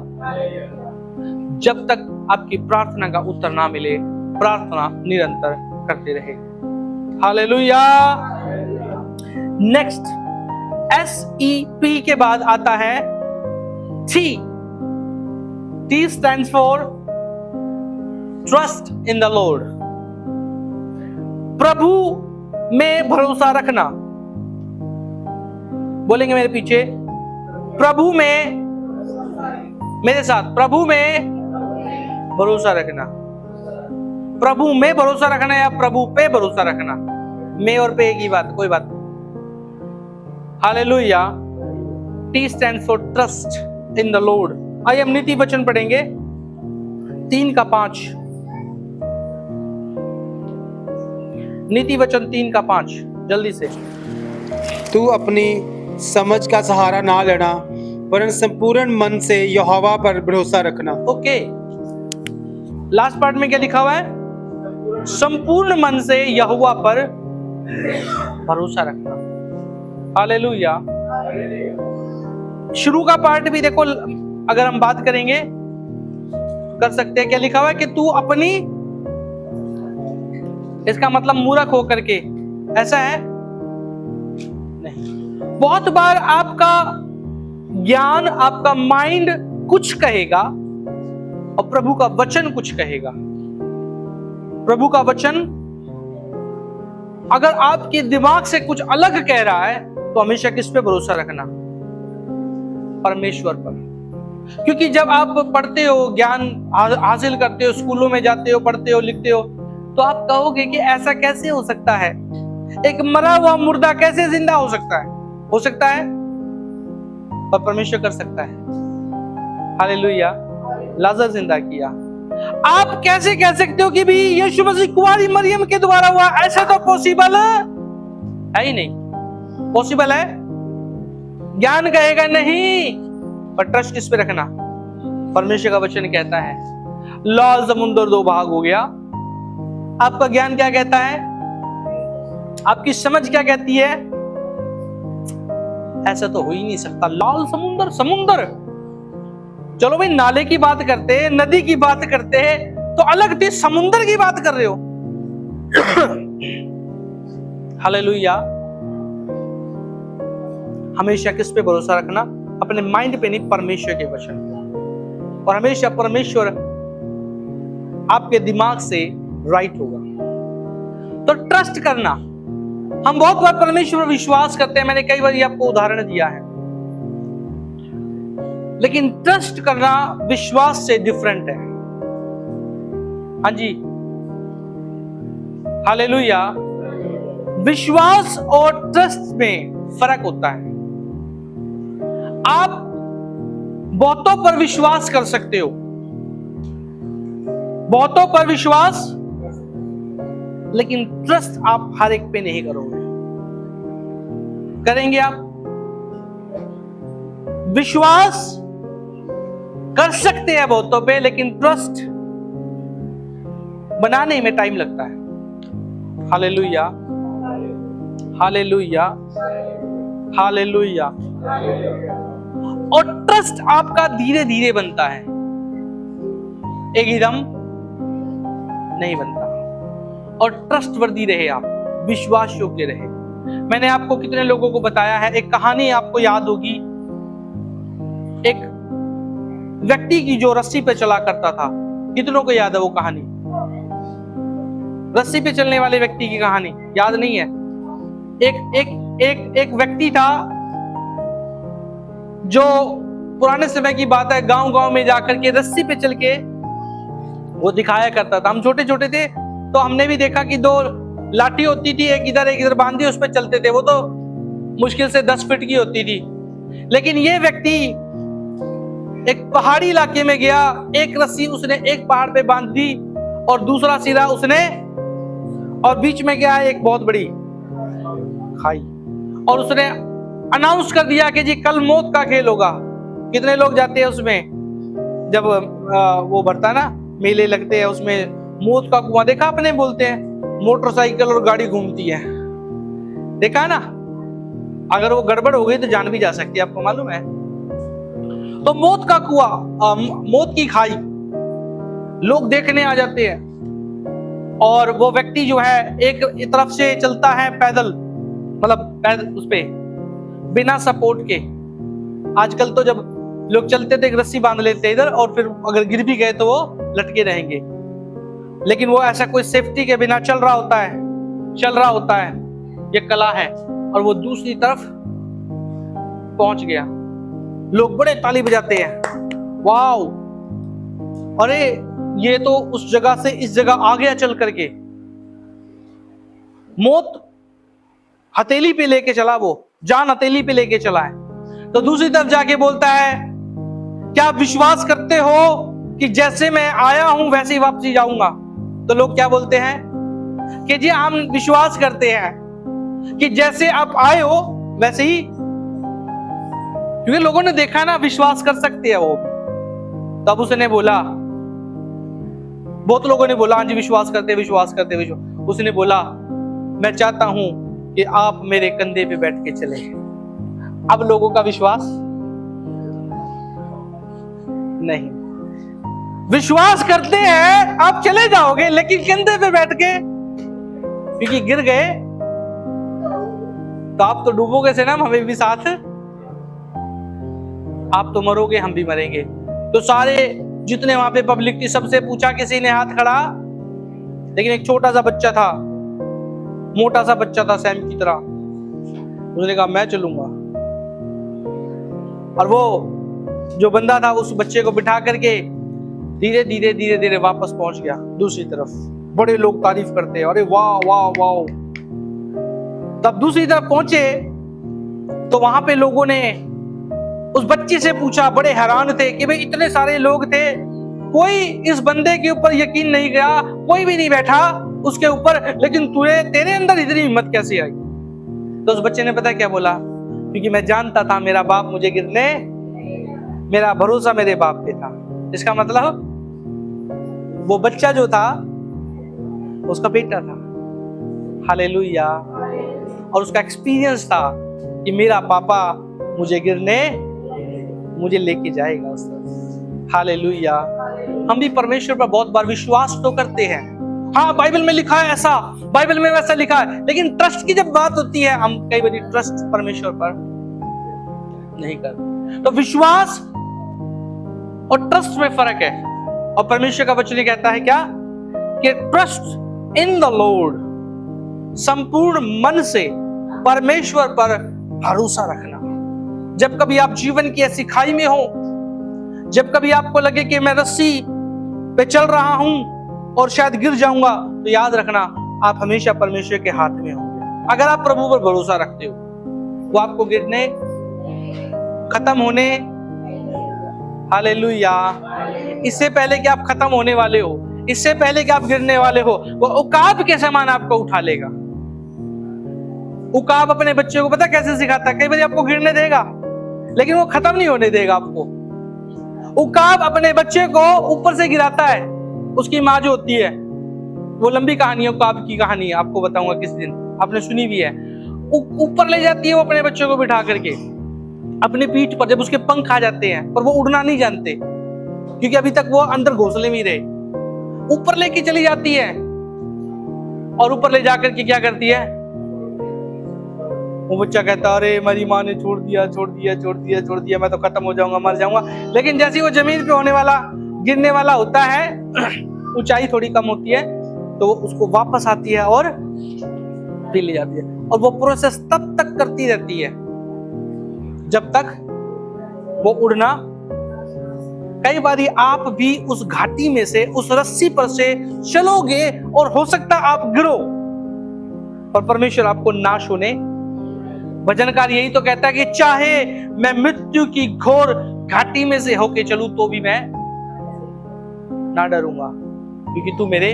जब तक आपकी प्रार्थना का उत्तर ना मिले, प्रार्थना निरंतर करते रहे। हालेलुया। नेक्स्ट, SEP के बाद आता है T। T stands for trust in the Lord। प्रभु में भरोसा रखना। बोलेंगे मेरे पीछे, प्रभु में, मेरे साथ, प्रभु में भरोसा रखना। प्रभु में भरोसा रखना या प्रभु पे भरोसा रखना, में और पे की बात, कोई बात। Hallelujah. T stands for trust in the Lord। आइए हम नीति वचन पढ़ेंगे 3:5। नीति वचन 3:5 जल्दी से। तू अपनी समझ का सहारा ना लेना, वरन संपूर्ण मन से यहोवा पर भरोसा रखना। ओके, लास्ट पार्ट में क्या लिखा हुआ है? संपूर्ण मन से यहोवा पर भरोसा रखना। हालेलुया। शुरू का पार्ट भी देखो, अगर हम बात करेंगे कर सकते हैं। क्या लिखा हुआ है कि तू अपनी, इसका मतलब मूर्ख होकर के, ऐसा है नहीं। बहुत बार आपका ज्ञान, आपका माइंड कुछ कहेगा और प्रभु का वचन कुछ कहेगा। प्रभु का वचन अगर आपके दिमाग से कुछ अलग कह रहा है तो हमेशा किस पे भरोसा रखना? परमेश्वर पर। क्योंकि जब आप पढ़ते हो, ज्ञान हासिल करते हो, स्कूलों में जाते हो, पढ़ते हो, लिखते हो, तो आप कहोगे कि ऐसा कैसे हो सकता है? एक मरा हुआ मुर्दा कैसे जिंदा हो सकता है? हो सकता है, पर परमेश्वर कर सकता है। हालेलुया। लाजर जिंदा किया। आप कैसे कह सकते हो कि भी यीशु मसीह कुंवारी मरियम के द्वारा हुआ? ऐसा तो पॉसिबल है ही नहीं। पॉसिबल है? ज्ञान कहेगा नहीं, पर ट्रस्ट किस पे रखना? परमेश्वर का वचन कहता है लाल समुद्र 2 भाग हो गया। आपका ज्ञान क्या कहता है? आपकी समझ क्या कहती है? ऐसा तो हो ही नहीं सकता। लाल समुद्र, समुद्र, चलो भाई नाले की बात करते हैं, नदी की बात करते हैं, तो अलग थी, समुद्र की बात कर रहे हो। हालेलुया। हमेशा किस पे भरोसा रखना? अपने माइंड पे नहीं, परमेश्वर के वचन पे। और हमेशा परमेश्वर आपके दिमाग से राइट होगा। तो ट्रस्ट करना, हम बहुत बार परमेश्वर पर विश्वास करते हैं, मैंने कई बार ये आपको उदाहरण दिया है, लेकिन ट्रस्ट करना विश्वास से डिफरेंट है। हाँ जी, हालेलुया। विश्वास और ट्रस्ट में फर्क होता है। आप बहुतों पर विश्वास कर सकते हो, बहुतों पर विश्वास, लेकिन ट्रस्ट आप हर एक पे नहीं करोगे। करेंगे आप? विश्वास कर सकते हैं बहुतों पे, लेकिन ट्रस्ट बनाने में टाइम लगता है। Hallelujah, hallelujah, hallelujah. और ट्रस्ट आपका धीरे धीरे बनता है, एकदम नहीं बनता। और ट्रस्टवर्दी रहे आप, विश्वास योग्य रहे। मैंने आपको कितने लोगों को बताया है, एक कहानी आपको याद होगी, एक व्यक्ति की जो रस्सी पे चला करता था। कितनों को याद है वो कहानी? रस्सी पे चलने वाले व्यक्ति की कहानी याद नहीं है? एक व्यक्ति था जो पुराने समय की बात है, गांव-गांव में जाकर के रस्सी पे चल के वो दिखाया करता था। हम छोटे छोटे थे तो हमने भी देखा कि 2 लाठी होती थी, एक इधर बांधी, उस पर चलते थे। वो तो मुश्किल से 10 फीट की होती थी। लेकिन ये व्यक्ति एक पहाड़ी इलाके में गया, एक रस्सी उसने एक पहाड़ पे बांध दी और दूसरा सिरा उसने, और बीच में गया एक बहुत बड़ी खाई, और उसने अनाउंस कर दिया कि जी कल मौत का खेल होगा। कितने लोग जाते हैं उसमें? जब वो भरता है ना, मेले लगते हैं, उसमें मौत का कुआं देखा आपने? बोलते हैं मोटरसाइकिल और गाड़ी घूमती है, देखा ना? अगर वो गड़बड़ हो गई तो जान भी जा सकती है, आपको मालूम है। तो मौत का कुआं, मौत की खाई, लोग देखने आ जाते हैं। और वो व्यक्ति जो है एक तरफ से चलता है पैदल, मतलब पैदल उस पे बिना सपोर्ट के। आजकल तो जब लोग चलते थे एक रस्सी बांध लेते इधर, और फिर अगर गिर भी गए तो वो लटके रहेंगे। लेकिन वो ऐसा कोई सेफ्टी के बिना चल रहा होता है। ये कला है। और वो दूसरी तरफ पहुंच गया। लोग बड़े ताली बजाते हैं, वाओ, अरे ये तो उस जगह से इस जगह आ गया चल करके। मौत हथेली पे लेके चला, वो जान हथेली पे लेके चला है। तो दूसरी तरफ जाके बोलता है, क्या आप विश्वास करते हो कि जैसे मैं आया हूं वैसे ही वापसी जाऊंगा? तो लोग क्या बोलते हैं कि जी हम विश्वास करते हैं कि जैसे आप आए हो वैसे ही, क्योंकि लोगों ने देखा ना, विश्वास कर सकते हैं वो। तब उसने बोला, बहुत लोगों ने बोला हाँ जी विश्वास करते विश्वास। उसने बोला, मैं चाहता हूं कि आप मेरे कंधे पे बैठ के चले। अब लोगों का विश्वास नहीं, विश्वास करते हैं आप चले जाओगे, लेकिन कंधे पे बैठ के, क्योंकि गिर गए तो आप तो डूबोगे से ना, हमें भी साथ, आप तो मरोगे हम भी मरेंगे। तो सारे जितने वहां पे पब्लिक थी सबसे पूछा, किसी ने हाथ खड़ा, लेकिन एक छोटा सा बच्चा था, मोटा सा बच्चा था सैम की तरह, उसने कहा मैं चलूंगा। और वो जो बंदा था उस बच्चे को बिठा करके धीरे धीरे वापस पहुंच गया दूसरी तरफ। बड़े लोग तारीफ करते हैं, अरे वाह वाह वाह। तब दूसरी तरफ पहुंचे तो वहां पे लोगों ने उस बच्चे से पूछा, बड़े हैरान थे कि भाई इतने सारे लोग थे, कोई इस बंदे के ऊपर यकीन नहीं गया, कोई भी नहीं बैठा उसके ऊपर, लेकिन तेरे अंदर इतनी हिम्मत कैसे आई? तो उस बच्चे ने पता क्या बोला, क्योंकि मैं जानता था मेरा बाप मुझे गिरने, मेरा भरोसा मेरे बाप पे था। इसका मतलब वो बच्चा जो था उसका बेटा था, हालेलुया। और उसका एक्सपीरियंस था कि मेरा पापा मुझे गिरने, मुझे लेके जाएगा उस तरफ, हालेलुया। हम भी परमेश्वर पर बहुत बार विश्वास तो करते हैं, हाँ बाइबल में लिखा है ऐसा, बाइबल में वैसा लिखा है, लेकिन ट्रस्ट की जब बात होती है हम कई बार ट्रस्ट परमेश्वर पर नहीं करते। तो विश्वास और ट्रस्ट में फर्क है। और परमेश्वर का वचन कहता है क्या, कि ट्रस्ट इन द लॉर्ड, संपूर्ण मन से परमेश्वर पर भरोसा रखना। जब कभी आप जीवन की ऐसी खाई में हो, जब कभी आपको लगे कि मैं रस्सी पे चल रहा हूं और शायद गिर जाऊंगा, तो याद रखना आप हमेशा परमेश्वर के हाथ में होंगे। अगर आप प्रभु पर भरोसा रखते हो, वो आपको गिरने, खत्म होने, हालेलुया, इससे पहले कि आप खत्म होने वाले हो, इससे पहले कि आप गिरने वाले हो, वो उकाब के समान आपको उठा लेगा। उकाब अपने बच्चे को पता कैसे सिखाता है, कई बार आपको गिरने देगा लेकिन वो खत्म नहीं होने देगा आपको। उकाब अपने बच्चे को ऊपर से गिराता है। उसकी माँ जो होती है, वो लंबी कहानी है, उकाब की कहानी है, आपको बताऊंगा किस दिन, आपने सुनी भी है। ऊपर ले जाती है वो अपने बच्चे को बिठा करके अपनी पीठ पर, जब उसके पंख आ जाते हैं, पर वो उड़ना नहीं जानते क्योंकि अभी तक वो अंदर घोंसले में रहे। ऊपर लेके चली जाती है और ऊपर ले जाकर के क्या करती है, वो बच्चा कहता है अरे मेरी माँ ने छोड़ दिया, मैं तो खत्म हो जाऊंगा, मर जाऊंगा। लेकिन जैसे वो जमीन पे होने वाला, गिरने वाला होता है, ऊंचाई थोड़ी कम होती है, तो वो उसको वापस आती है और फिर ले जाती है। और वो प्रोसेस तब तक करती रहती है जब तक वो उड़ना। कई बार आप भी उस घाटी में से, उस रस्सी पर से चलोगे और हो सकता है आप गिरो, पर परमेश्वर आपको ना सुने। भजनकार यही तो कहता है कि चाहे मैं मृत्यु की घोर घाटी में से होके चलूं तो भी मैं ना डरूंगा, क्योंकि तू मेरे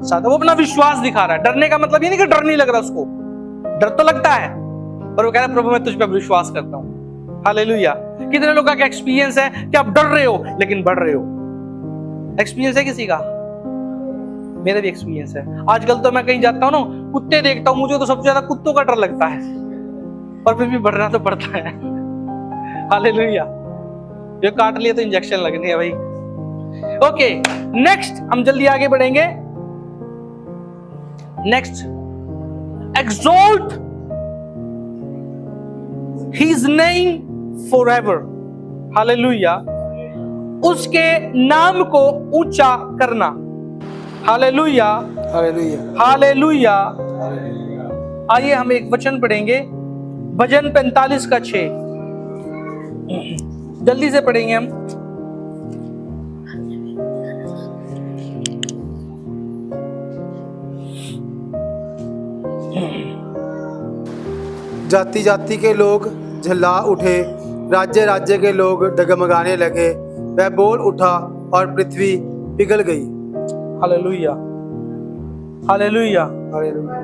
साथ। वो अपना विश्वास दिखा रहा है। डरने का मतलब ये नहीं कि डर नहीं लग रहा उसको, डर तो लगता है, पर वो कह रहा है प्रभु मैं तुझ पर विश्वास करता हूं, हालेलुया। कितने लोगों का एक्सपीरियंस है कि आप डर रहे हो लेकिन बढ़ रहे हो? एक्सपीरियंस है किसी का? मेरा भी एक्सपीरियंस है। आजकल तो मैं कहीं जाता हूं ना, कुत्ते देखता हूं, मुझे तो सबसे ज्यादा कुत्तों का डर लगता है, पर फिर भी बढ़ना तो पड़ता है, हालेलुया। ये काट लिए तो इंजेक्शन लगने है भाई, ओके, नेक्स्ट हम जल्दी आगे बढ़ेंगे। Next, exalt his name forever, hallelujah, उसके नाम को ऊंचा करना, हालेलुया, हालेलुया, हालेलुया। आइए हम एक वचन पढ़ेंगे, भजन 45 का 6, जल्दी से पढ़ेंगे हम। जाति जाति के लोग झल्ला उठे, राज्य राज्य के लोग डगमगाने लगे। वह बोल उठा और पृथ्वी पिघल गई। हालेलुया, हालेलुया, हालेलुया,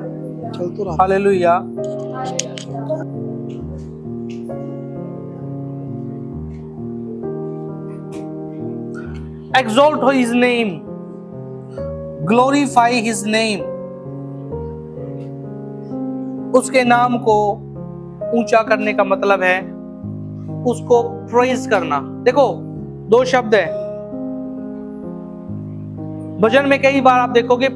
चल तो रहा। Hallelujah. Exalt his name, glorify his name, उसके नाम को ऊंचा करने का मतलब है उसको प्रेज करना। देखो, दो शब्द है भजन में। कई बार आप देखोगे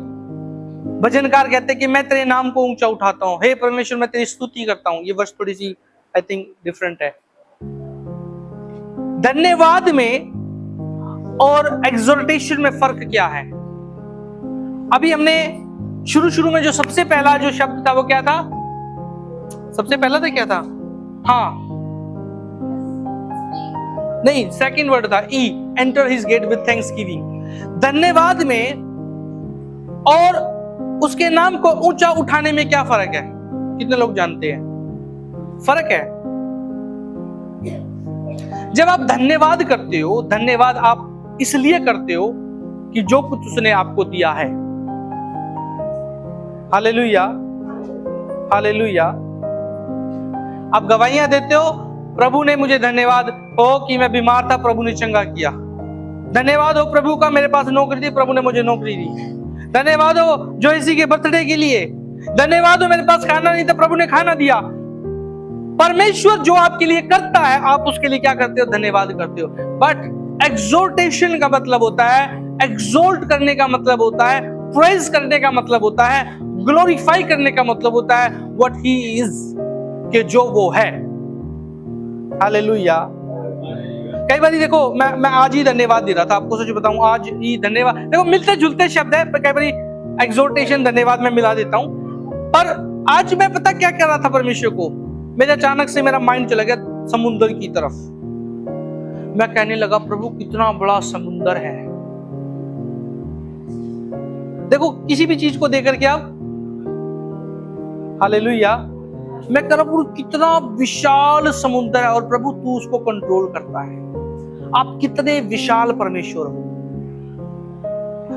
भजनकार कहते हैं कि मैं तेरे नाम को ऊंचा उठाता हूं, हे परमेश्वर मैं तेरी स्तुति करता हूं। ये वर्ष थोड़ी सी आई थिंक डिफरेंट है। धन्यवाद में और एक्सोर्टेशन में फर्क क्या है? अभी हमने शुरू में जो सबसे पहला जो शब्द था वो क्या था? सबसे पहला था क्या था? हाँ, नहीं, सेकंड वर्ड था E, enter his gate with thanksgiving. धन्यवाद में और उसके नाम को ऊंचा उठाने में क्या फर्क है? कितने लोग जानते हैं फर्क है? जब आप धन्यवाद करते हो, धन्यवाद आप इसलिए करते हो कि जो कुछ उसने आपको दिया है। Hallelujah, hallelujah. आप गवाहियां देते हो, प्रभु ने मुझे धन्यवाद हो कि मैं बीमार था, प्रभु ने चंगा किया। धन्यवाद हो प्रभु का, मेरे पास नौकरी थी, प्रभु ने मुझे नौकरी दी। धन्यवाद हो जो इसी के बर्थडे के लिए। धन्यवाद हो मेरे पास खाना नहीं था, प्रभु ने खाना दिया। परमेश्वर जो आपके लिए करता है, आप उसके लिए क्या करते हो? धन्यवाद करते हो। बट एक्सोर्टेशन का मतलब होता है, एक्सोल्ट करने का मतलब होता है, प्रेज करने का मतलब होता है, ग्लोरीफाई करने का मतलब होता है व्हाट ही इज, कि जो वो है। हालेलुया। कई बार देखो, मैं आज ही धन्यवाद दे रहा था, आपको सच बताऊं, आज ही धन्यवाद। देखो, मिलते जुलते शब्द है, कई बार एक्सोर्टेशन धन्यवाद में मिला देता हूं। पर आज मैं पता क्या कर रहा था परमेश्वर को, मेरे अचानक से मेरा माइंड चला गया समुद्र की तरफ। मैं कहने लगा, प्रभु कितना बड़ा समुद्र है। देखो, किसी भी चीज को देकर के आप, हालेलुया, मैं कह रहा हूं कितना विशाल समुद्र है और प्रभु तू उसको कंट्रोल करता है। आप कितने विशाल परमेश्वर हो।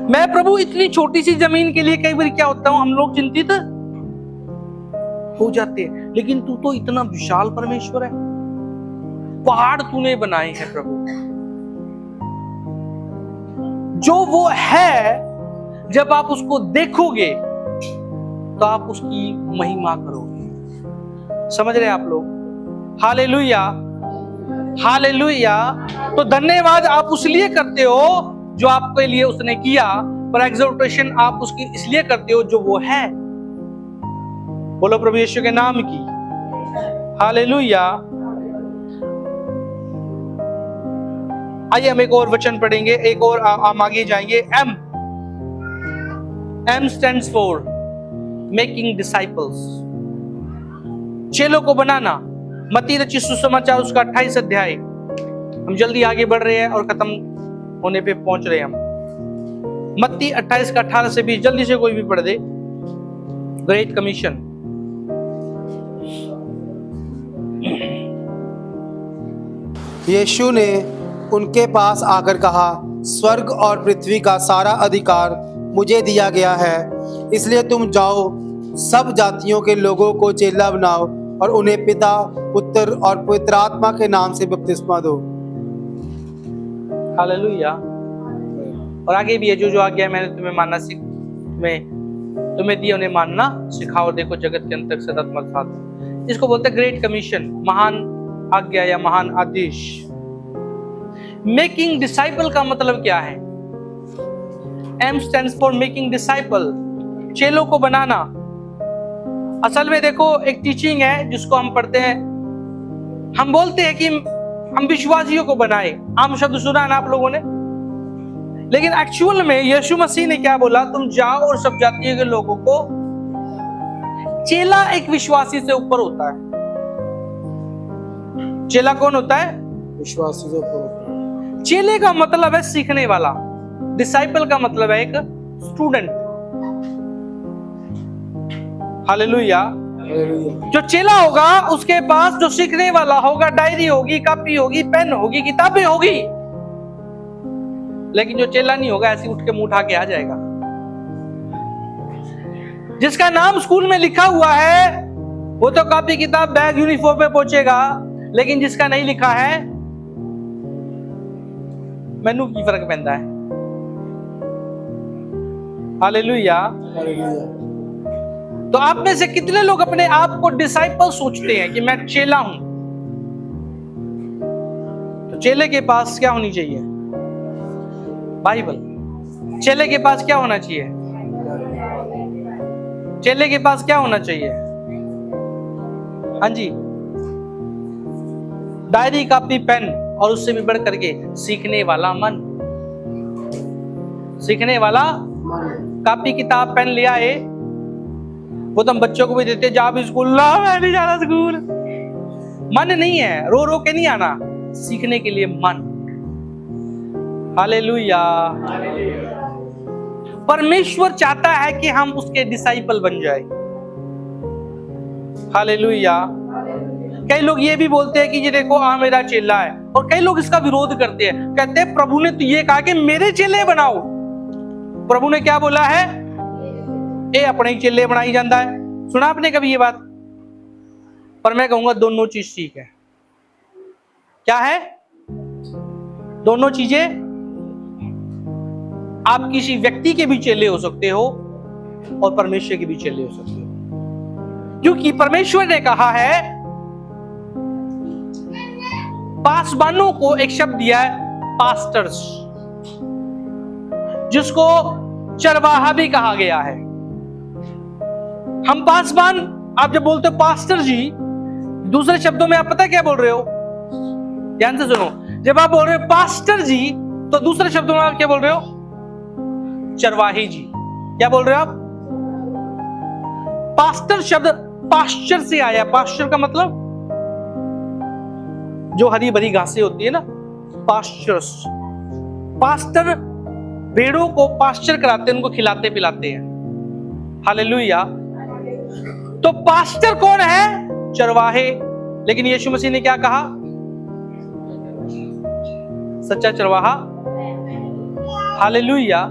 मैं प्रभु इतनी छोटी सी जमीन के लिए कई बार क्या होता हूं, हम लोग चिंतित हो जाते हैं, लेकिन तू तो इतना विशाल परमेश्वर है। पहाड़ तूने बनाए हैं प्रभु, जो वो है, जब आप उसको देखोगे तो आप उसकी महिमा करोगे। समझ रहे आप लोग? Hallelujah, hallelujah. तो धन्यवाद आप उसलिए करते हो जो आपके लिए उसने किया, पर एक्सोर्टेशन आप उसकी इसलिए करते हो जो वो है। बोलो प्रभु यीशु के नाम की हालेलुया। आइए हम एक और वचन पढ़ेंगे, एक और हम आगे जाएंगे। M stands for making disciples, चेलों को बनाना। मत्ती रचित सुसमाचार उसका 28 अध्याय। हम जल्दी आगे बढ़ रहे हैं और खत्म होने पे पहुंच रहे हैं हम। मत्ती 28 का 18 से 20, जल्दी से कोई भी पढ़ दे। Great commission. यीशु ने उनके पास आकर कहा, स्वर्ग और पृथ्वी का सारा अधिकार मुझे दिया गया है, इसलिए तुम जाओ, सब जातियों के लोगों को चेला बनाओ और उन्हें पिता, पुत्र और पवित्र आत्मा के नाम से बपतिस्मा दो। हालेलुया। और आगे भी है, जो जो आज्ञा मैंने तुम्हें मानना तुम्हें दी उन्हें मानना सिखाओ, देखो जगत के अंत तक सदा तुम्हारे साथ। इसको बोलते हैं ग्रेट कमीशन, महान आज्ञा या महान आदेश। मेकिंग डिसाइपल का मतलब क्या है? M stands for making disciple, चेलों को बनाना। असल में देखो एक टीचिंग है जिसको हम पढ़ते हैं, हम बोलते हैं कि हम विश्वासियों को बनाए, आम शब्द सुना है ना आप लोगों ने, लेकिन एक्चुअल में यीशु मसीह ने क्या बोला, तुम जाओ और सब जातियों के लोगों को। चेला एक विश्वासी से ऊपर होता है। चेला कौन होता है? विश्वासी से ऊपर होता है। चेले का मतलब है सीखने वाला, डिसाइपल का मतलब है एक स्टूडेंट। हालेलुया। जो चेला होगा उसके पास जो सीखने वाला होगा, डायरी होगी, कॉपी होगी, पेन होगी, किताबें होगी। लेकिन जो चेला नहीं होगा ऐसे उठ के मुंह उठा के आ जाएगा। जिसका नाम स्कूल में लिखा हुआ है वो तो कॉपी किताब बैग यूनिफॉर्म पे पहुंचेगा, लेकिन जिसका नहीं लिखा है मैनू की फर्क पैंदा है। हालेलुया। तो आप में से कितने लोग अपने आप को डिसाइपल सोचते हैं कि मैं चेला हूं? तो चेले के पास क्या होनी चाहिए? बाइबल। चेले के पास क्या होना चाहिए? चेले के पास क्या होना चाहिए? हाँ जी, डायरी, कॉपी, पेन, और उससे भी बढ़ करके सीखने वाला मन। सीखने वाला कॉपी किताब पेन ले आए, वो तो हम बच्चों को भी देते, जा भी स्कूल, ला मैं नहीं जाना स्कूल। मन नहीं है, रो रो के नहीं आना, सीखने के लिए मन। हालेलुया। परमेश्वर चाहता है कि हम उसके डिसाइपल बन जाए। हालेलुया। कई लोग ये भी बोलते हैं कि ये देखो मेरा चेला है, और कई लोग इसका विरोध करते हैं, कहते हैं प्रभु ने तो ये कहा कि मेरे चेले बनाओ। प्रभु ने क्या बोला है? ये अपने ही चेले बनाई जाता है। सुना आपने कभी ये बात? पर मैं कहूंगा दोनों चीज ठीक है। क्या है? दोनों चीजें। आप किसी व्यक्ति के भी चेले हो सकते हो और परमेश्वर के भी चेले हो सकते हो, क्योंकि परमेश्वर ने कहा है, पासवानों को एक शब्द दिया है, पास्टर्स, जिसको चरवाहा भी कहा गया है। हम पासवान, आप जब बोलते हो पास्टर जी, दूसरे शब्दों में आप पता क्या बोल रहे हो? ध्यान से सुनो, जब आप बोल रहे हो पास्टर जी, तो दूसरे शब्दों में आप क्या बोल रहे हो? चरवाहे जी। क्या बोल रहे हो आप? पास्टर शब्द पास्चर से आया। पास्चर का मतलब जो हरी भरी घासें होती है ना, पास्चर्स। पास्टर भेड़ों को पास्चर कराते हैं, उनको खिलाते पिलाते हैं। हालेलुया। तो पास्टर कौन है? चरवाहे। लेकिन यीशु मसीह ने क्या कहा? सच्चा चरवाहा। हालेलुया।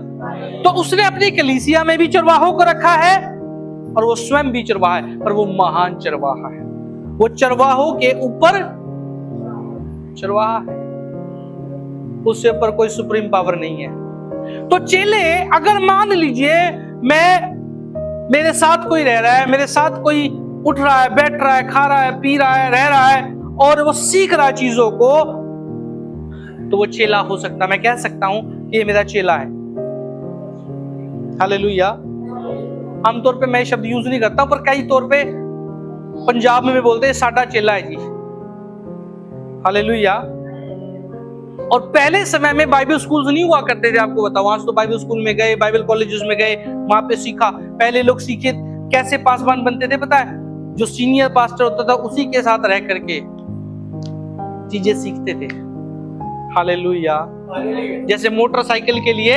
तो उसने अपनी कलीसिया में भी चरवाहों को रखा है, और वो स्वयं भी चरवाहा है, पर वो महान चरवाहा है। वो चरवाहों के ऊपर चरवाहा है, उससे ऊपर कोई सुप्रीम पावर नहीं है। तो चेले, अगर मान लीजिए मेरे साथ कोई रह रहा है, मेरे साथ कोई उठ रहा है, बैठ रहा है, खा रहा है, पी रहा है, रह रहा है, और वो सीख रहा है चीजों को, तो वो चेला हो सकता है। मैं कह सकता हूं कि ये मेरा चेला है। हालेलुया। आमतौर पे मैं शब्द यूज नहीं करता हूं, पर कई तौर पे पंजाब में भी बोलते हैं साडा चेला है जी। हालेलुया। और पहले समय में बाइबल स्कूल्स नहीं हुआ करते थे, आपको बताओ। आज तो बाइबल स्कूल में गए, बाइबल कॉलेजेस में गए, वहां पे सीखा। पहले लोग सीखे कैसे पासवान बनते थे, पता है? जो सीनियर पास्टर होता था उसी के साथ रह करके चीजें सीखते थे। हालेलुया। जैसे मोटरसाइकिल के लिए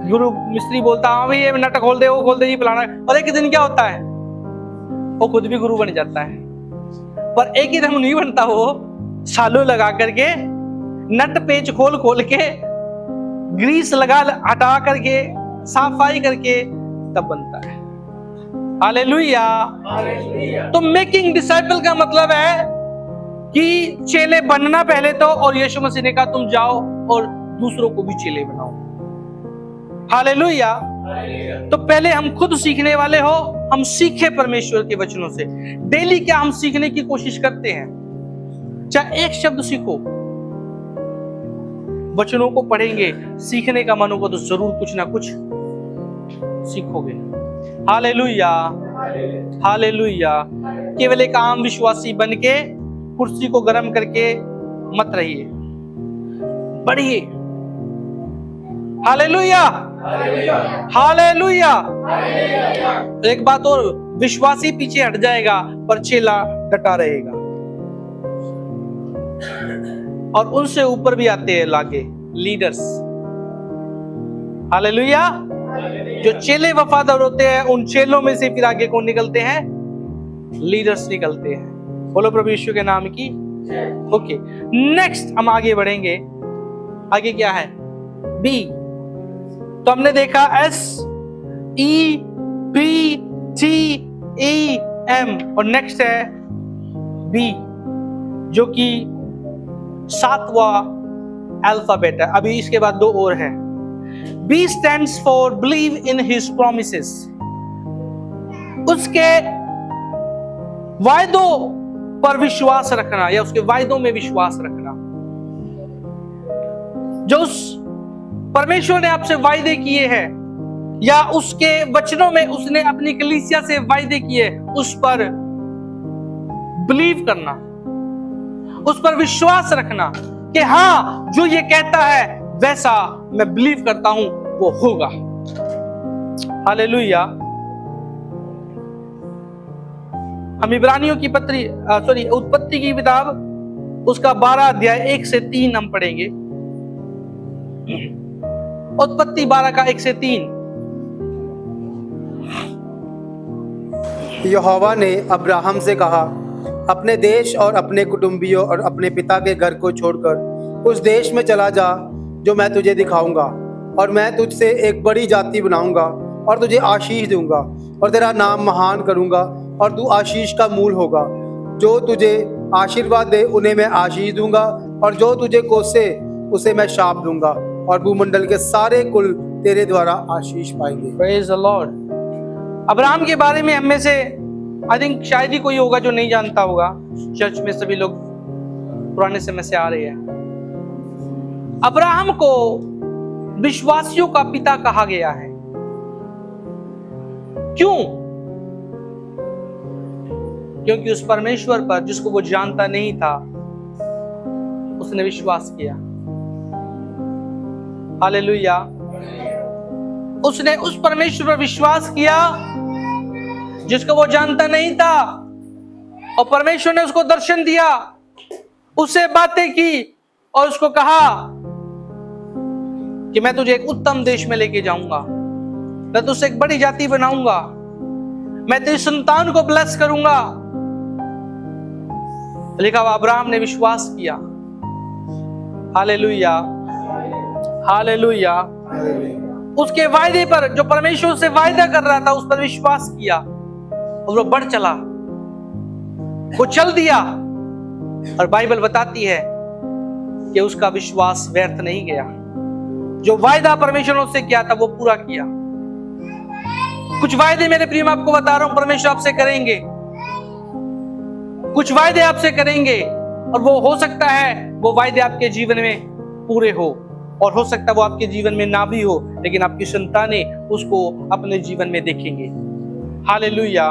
गुरु मिस्त्री बोलता, हाँ भाई ये नट खोल दे, वो खोल दे, ये फलाना, और एक दिन क्या होता है? वो खुद भी गुरु बन जाता है। पर एक ही दिन नहीं बनता, वो सालों लगा करके नट पेच खोल खोल के, ग्रीस लगा हटा करके, सफाई करके तब बनता है। हालेलुया। तो मेकिंग डिसाइपल का मतलब है कि चेले बनना पहले तो, और यीशु मसीह ने कहा तुम जाओ और दूसरों को भी चेले बनाओ। हालेलुया। तो पहले हम खुद सीखने वाले हो, हम सीखे परमेश्वर के वचनों से। डेली क्या हम सीखने की कोशिश करते हैं? चाहे एक शब्द सीखो, वचनों को पढ़ेंगे, सीखने का मन होगा तो जरूर कुछ ना कुछ सीखोगे। Hallelujah, hallelujah. केवल एक आम विश्वासी बन के कुर्सी को गर्म करके मत रहिए, बढ़िए। Hallelujah, hallelujah. एक बात और, विश्वासी पीछे हट जाएगा पर चेला डटा रहेगा। और उनसे ऊपर भी आते हैं लागे लीडर्स। हालेलुया। जो चेले वफादार होते हैं, उन चेलों में से फिर आगे कौन निकलते हैं? लीडर्स निकलते हैं। बोलो प्रभु यीशु के नाम की। ओके, नेक्स्ट हम आगे बढ़ेंगे। आगे क्या है? बी। तो हमने देखा S E B T E M, और नेक्स्ट है B, जो कि 7वां अल्फाबेट है। अभी इसके बाद 2 और है। B stands for believe in his promises। उसके वायदों पर विश्वास रखना, या उसके वायदों में विश्वास रखना। जो उस परमेश्वर ने आपसे वायदे किए हैं, या उसके वचनों में उसने अपनी कलीसिया से वायदे किए, उस पर बिलीव करना, उस पर विश्वास रखना कि हाँ, जो ये कहता है वैसा मैं बिलीव करता हूं वो होगा। हालेलुया। हम इब्रानियों की उत्पत्ति की किताब, उसका 12 अध्याय 1 से 3 हम पढ़ेंगे। उत्पत्ति 12 का 1 से 3। यहोवा ने अब्राहम से कहा, अपने देश और अपने कुटुंबियों और अपने पिता के घर को छोड़कर उस देश में चला जा जो मैं तुझे दिखाऊंगा, और मैं तुझसे एक बड़ी जाति बनाऊंगा और तुझे आशीष दूंगा और तेरा नाम महान करूंगा और तू आशीष का मूल होगा। जो तुझे आशीर्वाद दे उन्हें मैं आशीष दूंगा, और जो तुझे कोसे उसे मैं शाप दूंगा, और भूमंडल के सारे कुल तेरे द्वारा आशीष पाएंगे। Praise the Lord. अब्राहम के बारे में हम में से आई थिंक शायद ही कोई होगा जो नहीं जानता होगा। चर्च में सभी लोग पुराने समय से आ रहे हैं। अब्राहम को विश्वासियों का पिता कहा गया है। क्यों? क्योंकि उस परमेश्वर पर जिसको वो जानता नहीं था, उसने विश्वास किया। हालेलुया। उसने उस परमेश्वर पर विश्वास किया जिसको वो जानता नहीं था, और परमेश्वर ने उसको दर्शन दिया, उससे बातें की और उसको कहा कि मैं तुझे एक उत्तम देश में लेके जाऊंगा, मैं तुझसे एक बड़ी जाति बनाऊंगा, मैं तेरी संतान को ब्लेस करूंगा। लिखा हुआ अब्राहम ने विश्वास किया। Hallelujah, hallelujah. उसके वायदे पर, जो परमेश्वर से वायदा कर रहा था, उस पर विश्वास किया और वो बढ़ चला, वो चल दिया। और बाइबल बताती है कि उसका विश्वास व्यर्थ नहीं गया। जो वायदा परमेश्वर ने उससे किया था वो पूरा किया। कुछ वायदे मेरे प्रिय मैं आपको बता रहा हूं, परमेश्वर आपसे करेंगे, कुछ वायदे आपसे करेंगे, और वो हो सकता है वो वायदे आपके जीवन में पूरे हो, और हो सकता है वो आपके जीवन में ना भी हो, लेकिन आपकी संतानें उसको अपने जीवन में देखेंगे। Hallelujah,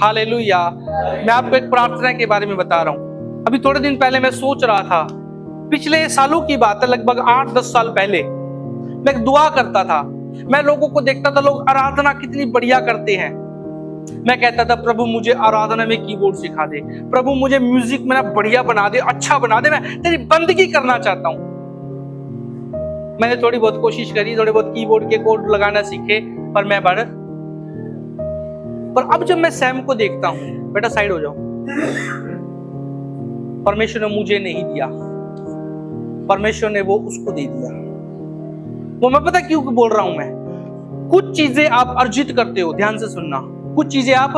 hallelujah. मैं आपको एक प्रार्थना के बारे में बता रहा हूं। अभी थोड़े दिन पहले मैं सोच रहा था, पिछले सालों की बात है, लगभग 8-10 साल पहले मैं एक दुआ करता था। मैं लोगों को देखता था, लोग आराधना कितनी बढ़िया करते हैं। मैं कहता था, प्रभु मुझे आराधना में कीबोर्ड सिखा दे, प्रभु मुझे म्यूजिक में ना बढ़िया बना दे, अच्छा बना दे, मैं तेरी बंदगी करना चाहता हूं। मैंने थोड़ी बहुत कोशिश करी, थोड़े बहुत कीबोर्ड के कोड लगाना सीखे, पर मैं पर अब जब मैं सैम को देखता हूं, बेटा साइड हो जाओ, परमेश्वर ने मुझे नहीं दिया, परमेश्वर ने वो उसको दे दिया। वो मैं पता क्यों बोल रहा हूं। मैं कुछ चीजें आप अर्जित करते हो, ध्यान से सुनना, कुछ चीजें आप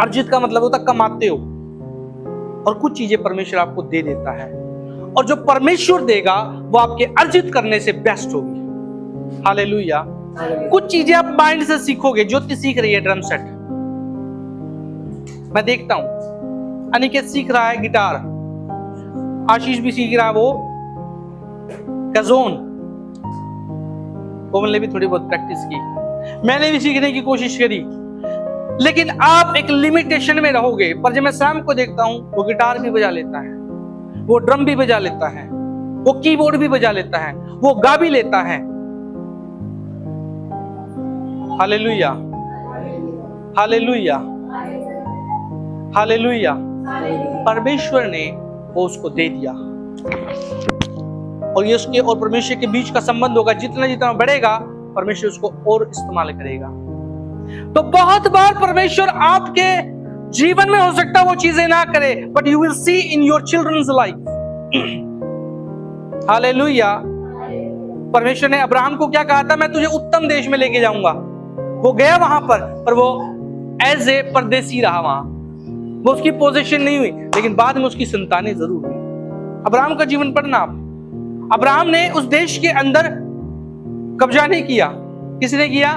अर्जित का मतलब होता कमाते हो, और कुछ चीजें परमेश्वर आपको दे देता है, और जो परमेश्वर देगा वो आपके अर्जित करने से बेस्ट होगी। हालेलुया। कुछ चीजें आप माइंड से सीखोगे। ज्योति सीख रही है ड्रम सेट, मैं देखता हूं। अनिकेत सीख रहा है गिटार, आशीष भी सीख रहा है वो कजोन। कोमल ने भी थोड़ी बहुत प्रैक्टिस की, मैंने भी सीखने की कोशिश करी, लेकिन आप एक लिमिटेशन में रहोगे। पर जब मैं सैम को देखता हूं, वो गिटार भी बजा लेता है, वो ड्रम भी बजा लेता है, वो कीबोर्ड भी बजा लेता है, वो गा भी लेता है। Hallelujah, hallelujah, hallelujah. परमेश्वर ने वो उसको दे दिया, और ये उसके और परमेश्वर के बीच का संबंध होगा। जितना जितना बढ़ेगा, परमेश्वर उसको और इस्तेमाल करेगा। तो बहुत बार परमेश्वर आपके जीवन में हो सकता है वो चीजें ना करे, but you will see in your childrens life. Hallelujah. परमेश्वर ने अब्राहम को क्या कहा था? मैं तुझे उत्तम देश में लेके जाऊंगा। वो गया वहां पर वो एज ए परदेसी रहा वहां, वो उसकी पोजीशन नहीं हुई, लेकिन बाद में उसकी संतानें जरूर हुई। अब्राहम का जीवन पढ़ना आप। अब्राहम ने उस देश के अंदर कब्जा नहीं किया, किसने किया?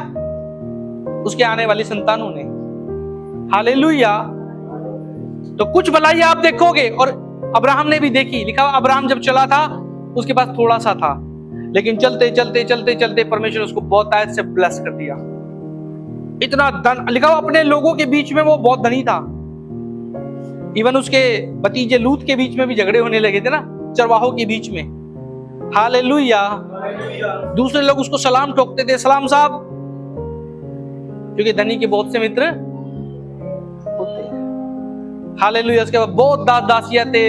उसके आने वाली संतानों ने। हालेलुया। तो कुछ भलाई आप देखोगे, और अब्राहम ने भी देखी। लिखा हुआ अब्राहम जब चला था, उसके पास थोड़ा सा था, लेकिन चलते चलते चलते चलते परमेश्वर उसको बहुत आयत से ब्लेस कर दिया। इतना धन, लिखा हुआ अपने लोगों के बीच में वो बहुत धनी था। इवन उसके भतीजे लूत के बीच में भी झगड़े होने लगे थे ना, चरवाहों के बीच में। हालेलुया। दूसरे लोग उसको सलाम ठोकते थे, सलाम साहब, क्योंकि धनी के बहुत से मित्र होते हैं। हालेलुया। उसके बाद बहुत दास दासियां थे,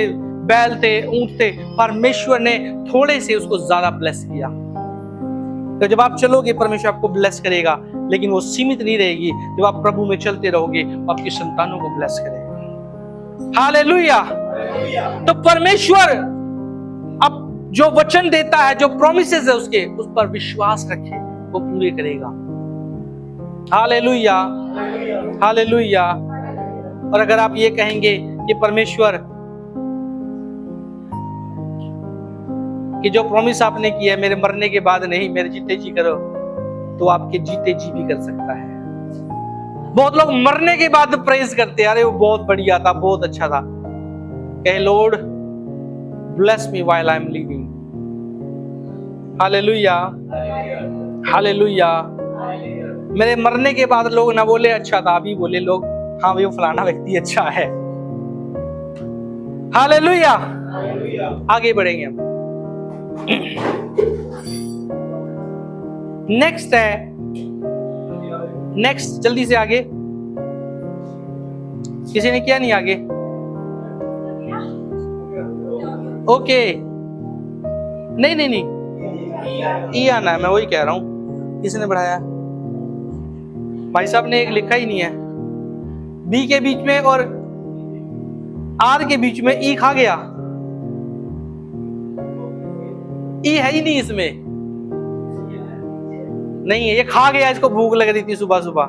बैल थे, ऊंट थे। परमेश्वर ने थोड़े से उसको ज्यादा ब्लेस किया। तो जब आप चलोगे, परमेश्वर आपको ब्लेस करेगा, लेकिन वो सीमित नहीं रहेगी। जब आप प्रभु में चलते रहोगे, आपकी संतानों को ब्लेस करेगा। हालेलुया। तो परमेश्वर अब जो वचन देता है, जो प्रोमिसेस है उसके, उस पर विश्वास रखे, वो पूरे करेगा। Hallelujah, hallelujah. और अगर आप ये कहेंगे कि परमेश्वर कि जो प्रॉमिस आपने किया है मेरे मरने के बाद नहीं, मेरे जीते जी करो, तो आपके जीते जी भी कर सकता है। बहुत लोग मरने के बाद प्रेज करते हैं, अरे वो बहुत बढ़िया था, बहुत अच्छा था। कहे Lord bless me while I am living. Hallelujah, hallelujah. मेरे मरने के बाद लोग ना बोले अच्छा था, अभी बोले लोग हाँ भाई वो फलाना व्यक्ति अच्छा है। हालेलुया। आगे बढ़ेंगे हम। नेक्स्ट है, नेक्स्ट जल्दी से आगे। किसी ने किया नहीं आगे? ओके, नहीं नहीं नहीं, ई आना है, मैं वही कह रहा हूं। किसने बढ़ाया? भाई साहब ने एक लिखा ही नहीं है। बी के बीच में और आर के बीच में ई खा गया। ई है ही नहीं इसमें, नहीं है, ये खा गया। इसको भूख लग रही थी सुबह सुबह,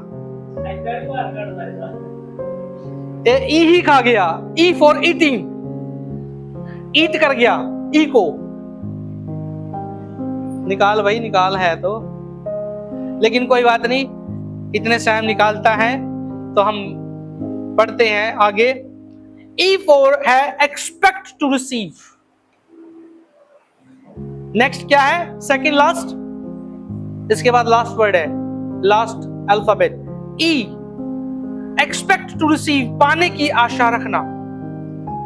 ई ही खा गया। ई फॉर ईटिंग, ईट कर गया। ई को निकाल भाई, निकाल है तो, लेकिन कोई बात नहीं, इतने सैम निकालता है तो हम पढ़ते हैं आगे। ई फॉर है एक्सपेक्ट टू रिसीव। नेक्स्ट क्या है? सेकंड लास्ट, इसके बाद लास्ट वर्ड है, last alphabet E. Expect to receive, पाने की आशा रखना।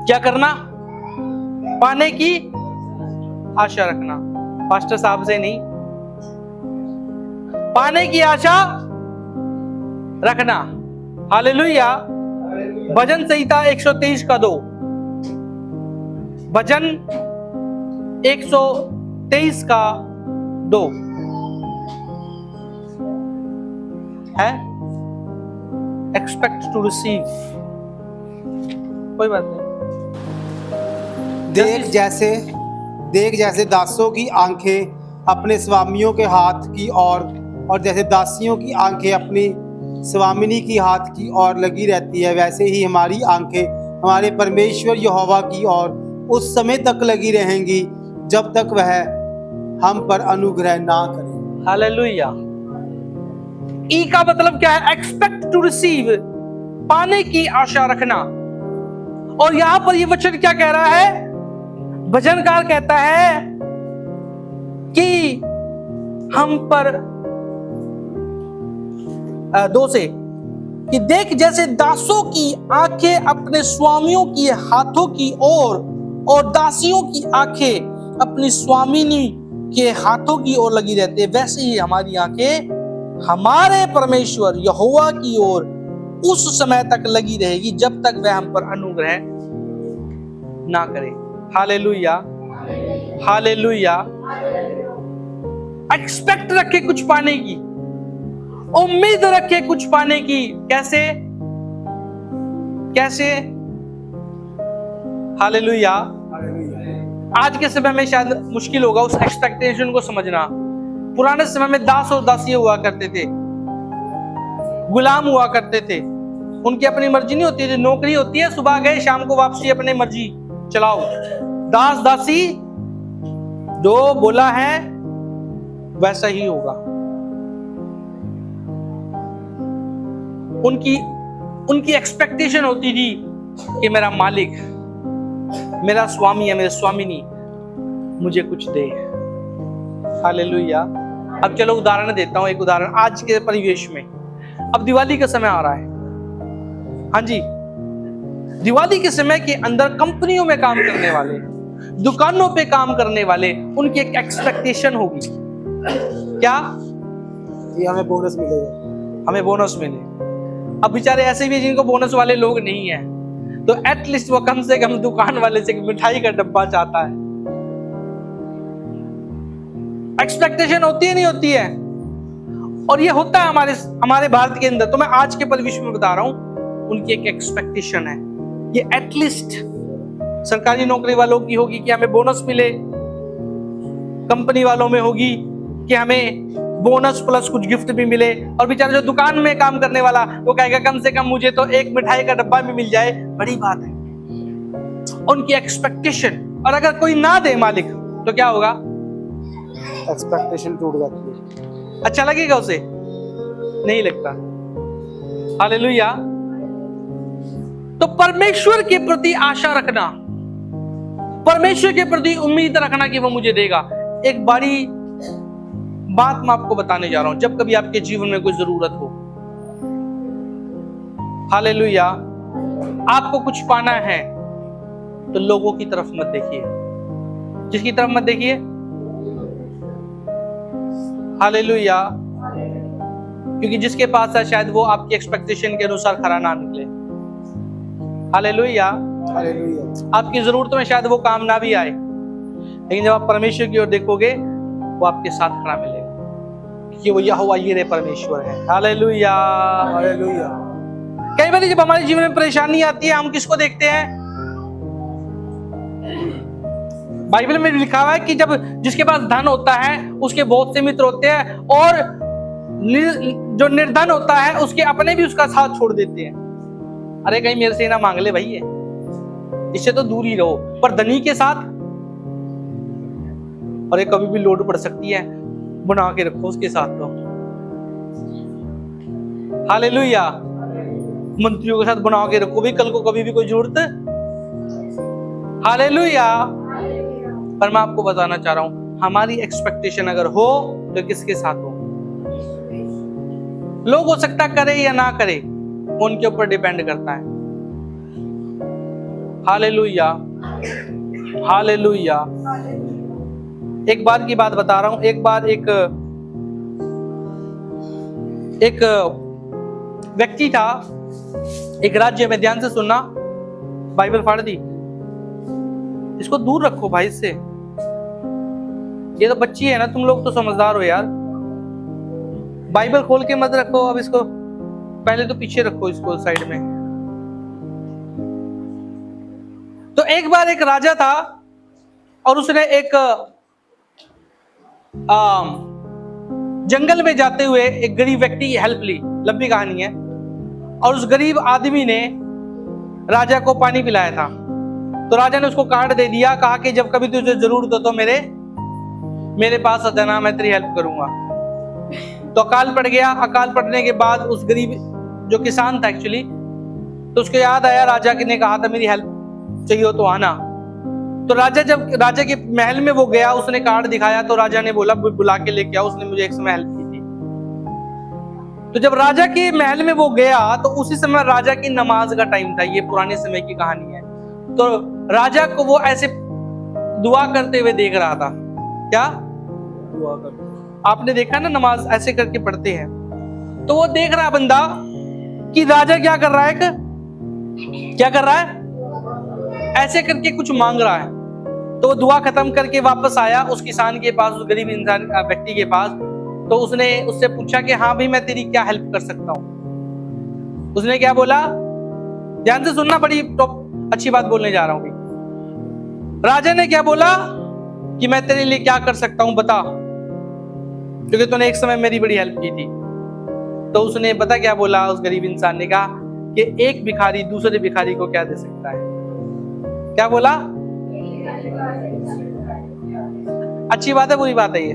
क्या करना? पाने की आशा रखना। पास्टर साहब से नहीं, पाने की आशा रखना। हालेलुया। भजन संहिता 123 का 2, भजन 123 का 2 है एक्सपेक्ट टू रिसीव। कोई बात नहीं। देख जैसे दासों की आंखें अपने स्वामियों के हाथ की और जैसे दासियों की आंखें अपनी स्वामिनी की हाथ की ओर लगी रहती है, वैसे ही हमारी आंखें हमारे परमेश्वर यहोवा की ओर उस समय तक लगी रहेंगी जब तक वह हम पर अनुग्रह ना करे। हालेलुया। ई का मतलब क्या है? एक्सपेक्ट टू रिसीव, पाने की आशा रखना। और यहां पर ये वचन क्या कह रहा है? भजनकार कहता है कि हम पर 2 से कि देख जैसे दासों की आंखें अपने स्वामियों की हाथों की ओर और दासियों की आंखें अपनी स्वामिनी के हाथों की ओर लगी रहती है, वैसे ही हमारी आंखें हमारे परमेश्वर यहोवा की ओर उस समय तक लगी रहेगी जब तक वह हम पर अनुग्रह ना करे। Hallelujah, hallelujah. एक्सपेक्ट रखे कुछ पाने की, उम्मीद रखे कुछ पाने की। कैसे कैसे? हालेलुया। आज के समय में शायद मुश्किल होगा उस एक्सपेक्टेशन को समझना। पुराने समय में दास और दासी हुआ करते थे, गुलाम हुआ करते थे, उनकी अपनी मर्जी नहीं होती थी। नौकरी होती है, सुबह गए शाम को वापसी, अपनी मर्जी चलाओ। दास दासी जो बोला है वैसा ही होगा। उनकी एक्सपेक्टेशन होती थी कि मेरा मालिक, मेरा स्वामी या मेरे स्वामिनी मुझे कुछ दे। हालेलुया। अब चलो उदाहरण देता हूं, एक उदाहरण आज के परिवेश में। अब दिवाली का समय आ रहा है। हाँ जी, दिवाली के समय के अंदर कंपनियों में काम करने वाले, दुकानों पे काम करने वाले, उनकी एक एक्सपेक्टेशन होगी, क्या? कि हमें बोनस मिलेगा, हमें बोनस मिले। अब बेचारे ऐसे भी जिनको बोनस वाले लोग नहीं है, तो एटलीस्ट वो कम से कम दुकान वाले से मिठाई का डब्बा चाहता है। एक्सपेक्टेशन होती है नहीं होती है? और ये होता है हमारे भारत के अंदर। तो मैं आज के परिवेश में बता रहा हूं, उनकी एक एक्सपेक्टेशन है। ये एटलीस्ट सरकारी नौकरी वालों की होगी कि हमें बोनस मिले, कंपनी वालों में होगी कि हमें बोनस प्लस कुछ गिफ्ट भी मिले, और बेचारा जो दुकान में काम करने वाला वो कहेगा कम से कम मुझे तो एक मिठाई का डब्बा भी मिल जाए, बड़ी बात है। उनकी एक्सपेक्टेशन। और अगर कोई ना दे मालिक तो क्या होगा? एक्सपेक्टेशन टूट जाती है। अच्छा लगेगा उसे? नहीं लगता। हालेलुया। तो परमेश्वर के प्रति आशा रखना, परमेश्वर के प्रति उम्मीद रखना कि वो मुझे देगा। एक बड़ी बात मैं आपको बताने जा रहा हूं, जब कभी आपके जीवन में कोई जरूरत हो, हालेलुया, आपको कुछ पाना है तो लोगों की तरफ मत देखिए। किसकी तरफ मत देखिए? हालेलुया। क्योंकि जिसके पास है शायद वो आपकी एक्सपेक्टेशन के अनुसार खरा ना निकले। हालेलुया। हालेलुया। आपकी जरूरतों में शायद वो काम ना भी आए, लेकिन जब आप परमेश्वर की ओर देखोगे वो आपके साथ खड़ा मिलेगा, क्योंकि वो यहोवा यिरे परमेश्वर है। Hallelujah, hallelujah. कई बार जब हमारे जीवन में परेशानी आती है, हम किसको देखते हैं? बाइबल में लिखा हुआ है कि जब जिसके पास धन होता है उसके बहुत से मित्र होते हैं, और जो निर्धन होता है उसके अपने भी उसका साथ छोड़ देते हैं। अरे कहीं मेरे से ना मांग ले भाई, ये इससे तो दूर ही रहो। पर धनी के साथ, अरे कभी भी लोड पड़ सकती है, बना के रखो उसके साथ। तो हालेलुया। मंत्रियों के साथ बना के रखो भी, कल को कभी भी कोई जरूरत। हालेलुया। पर मैं आपको बताना चाह रहा हूं, हमारी एक्सपेक्टेशन अगर हो तो किसके साथ हो? लोग हो सकता करे या ना करे, उनके ऊपर डिपेंड करता है। Hallelujah, hallelujah. एक बार की बात बता रहा हूं। एक बार एक व्यक्ति था एक राज्य में, ध्यान से सुनना, बाइबल फाड़ दी, इसको दूर रखो भाई से, ये तो बच्ची है ना, तुम लोग तो समझदार हो यार। बाइबल खोल के मत रखो, अब इसको पहले तो पीछे रखो, इसको साइड में। तो एक बार एक राजा था और उसने एक जंगल में जाते हुए एक गरीब व्यक्ति की हेल्प ली, लंबी कहानी है। और उस गरीब आदमी ने राजा को पानी पिलाया था। तो राजा ने उसको कार्ड दे दिया, कहा कि जब कभी तुझे जरूरत हो तो मेरे पास आ जाना, मैं तेरी हेल्प करूंगा। तो अकाल पड़ गया। अकाल पड़ने के बाद उस गरीब जो किसान था एक्चुअली, तो उसको याद आया राजा ने कहा था मेरी हेल्प चाहिए हो तो आना। तो जब राजा के महल में वो गया, उसने कार्ड दिखाया तो राजा ने बोला बुला के लेके आओ, उसने मुझे एक समय हेल्प की थी। तो जब राजा के महल में वो गया तो उसी समय राजा की नमाज का टाइम था। ये पुराने समय की कहानी है। तो राजा को वो ऐसे दुआ करते हुए देख रहा था। क्या दुआ करते? आपने देखा ना, नमाज ऐसे करके पढ़ते हैं। तो वो देख रहा बंदा कि राजा क्या कर रहा है, क्या कर रहा है, ऐसे करके कुछ मांग रहा है। तो वो दुआ खत्म करके वापस आया उस किसान के पास, उस गरीब इंसान व्यक्ति के पास। तो उसने उससे पूछा कि हाँ भाई, मैं तेरी क्या हेल्प कर सकता हूं। उसने क्या बोला, ध्यान से सुनना, बड़ी अच्छी बात बोलने जा रहा हूं। राजा ने क्या बोला कि मैं तेरे लिए क्या कर सकता हूं, बता, क्योंकि तूने एक समय मेरी बड़ी हेल्प की थी। तो उसने पता क्या बोला, उस गरीब इंसान ने कहा कि एक भिखारी दूसरे भिखारी को क्या दे सकता है। क्या बोला? अच्छी बात है, बुरी बात है ये?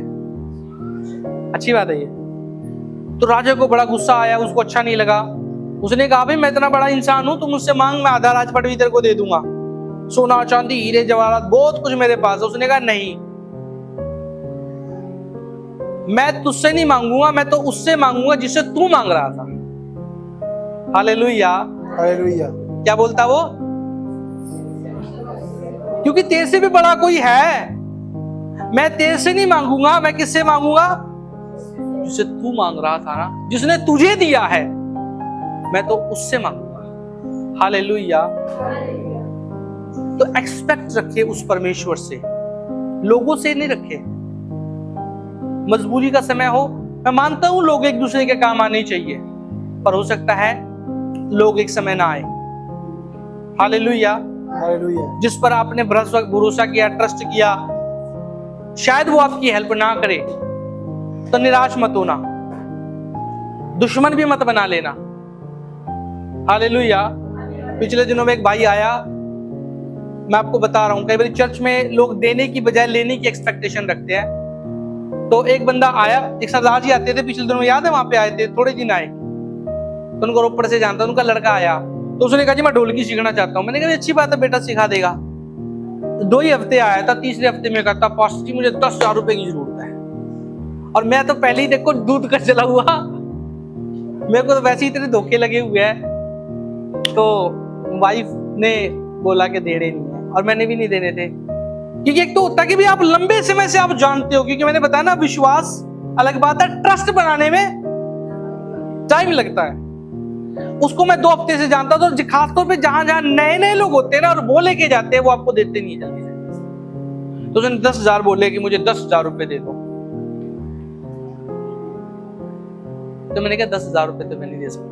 अच्छी बात है ये। तो राजा को बड़ा गुस्सा आया, उसको अच्छा नहीं लगा। उसने कहा भाई, मैं इतना बड़ा इंसान हूं, तुम मुझसे मांग, मैं आधा राजपाट भी तेरे को दे दूंगा, सोना चांदी हीरे जवाहरात बहुत कुछ मेरे पास है। उसने कहा नहीं, मैं तुझसे नहीं मांगूंगा, मैं तो उससे मांगूंगा जिससे तू मांग रहा था। Hallelujah, hallelujah. क्या बोलता वो? क्योंकि तेरे से भी बड़ा कोई है। मैं तेरे से नहीं मांगूंगा, मैं किससे मांगूंगा? जिसे तू मांग रहा था ना, जिसने तुझे दिया है, मैं तो उससे मांगूंगा। हालेलुया। तो एक्सपेक्ट रखे उस परमेश्वर से, लोगों से नहीं रखे। मजबूरी का समय हो, मैं मानता हूं लोग एक दूसरे के काम आने चाहिए, पर हो सकता है लोग एक समय ना आए। हालेलुया। हालेलुया। जिस पर आपने भरोसा किया, ट्रस्ट किया, शायद वो आपकी हेल्प ना करे, तो निराश मत होना, दुश्मन भी मत बना लेना। हालेलुया। पिछले दिनों में एक भाई आया, मैं आपको बता रहा हूं, कई बार चर्च में लोग देने की बजाय लेने की एक्सपेक्टेशन रखते हैं। तो एक बंदा आया, एक सरदार जी आते थे पिछले दिनों में, याद है, वहां पे आए थे, थोड़े दिन आए, तो उनको रोपड़ से जानता, उनका लड़का आया, तो उसने कहा जी मैं ढोलकी सीखना चाहता हूँ। मैंने कहा अच्छी बात है बेटा, सिखा देगा। 2 ही हफ्ते आया था, तीसरे हफ्ते में कहता पास्टर जी मुझे 10,000 रुपए की जरूरत है। और मैं तो पहले ही देखो दूध का चला हुआ, मेरे को तो वैसे ही इतने धोखे लगे हुए हैं। तो वाइफ ने बोला कि देने नहीं है, और मैंने भी नहीं देने थे, क्योंकि एक तो होता कि भी आप लंबे समय से आप जानते हो, क्योंकि मैंने बताया ना, विश्वास अलग बात है, ट्रस्ट बनाने में टाइम लगता है। उसको मैं 2 हफ्ते से जानता था, तो खासतौर पे जहां जहां नए नए लोग होते हैं ना, और वो लेके जाते हैं, वो आपको देते नहीं जल्दी से। तो उसने 10,000 बोले कि मुझे 10,000 रुपए दे दो। तो मैंने कहा 10,000 रुपए तो मैं नहीं दे सकता।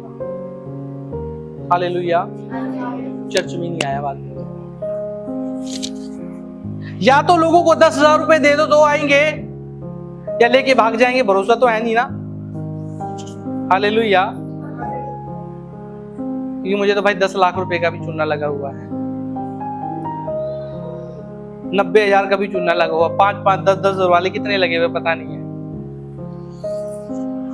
हालेलुया। चर्च में नहीं आया बाद में। या तो लोगों को 10,000 रुपए दे दो तो आएंगे, या लेके भाग जाएंगे, भरोसा तो है नहीं ना। हालेलुया। क्योंकि मुझे तो भाई 10 लाख रुपए का भी चूना लगा हुआ है, 90,000 का भी चूना लगा हुआ, 5-5, 10-10 वाले कितने लगे हुए पता नहीं है।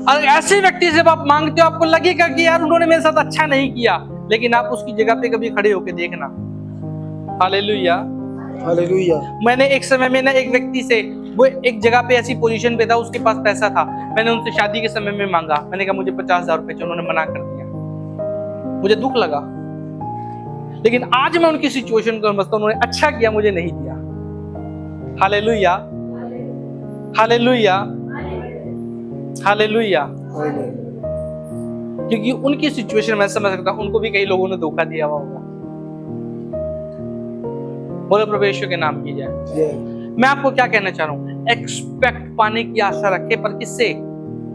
और ऐसे व्यक्ति से आप मांगते हो, आपको लगेगा कि यार उन्होंने मेरे साथ अच्छा नहीं किया, लेकिन आप उसकी जगह पे कभी खड़े होकर देखना। हालेलुया। हालेलुया। मैंने एक समय में ना एक व्यक्ति से, वो एक जगह पे ऐसी पोजीशन पे था, उसके पास पैसा था, मैंने उनसे शादी के समय में मांगा, मैंने कहा मुझे 50,000 रुपए चाहिए, उन्होंने मना कर दिया, मुझे दुख लगा। लेकिन आज मैं उनकी सिचुएशन को समझता हूं, उन्होंने अच्छा किया मुझे नहीं दिया। हालेलुया। हालेलुया। हालेलुया। क्योंकि उनकी सिचुएशन मैं समझ सकता हूं, उनको भी कई लोगों ने धोखा दिया हुआ होगा। बोलो प्रभु यीशु के नाम की जाए। मैं आपको क्या कहना चाह रहा हूं, एक्सपेक्ट पाने की आशा रखे, पर किससे?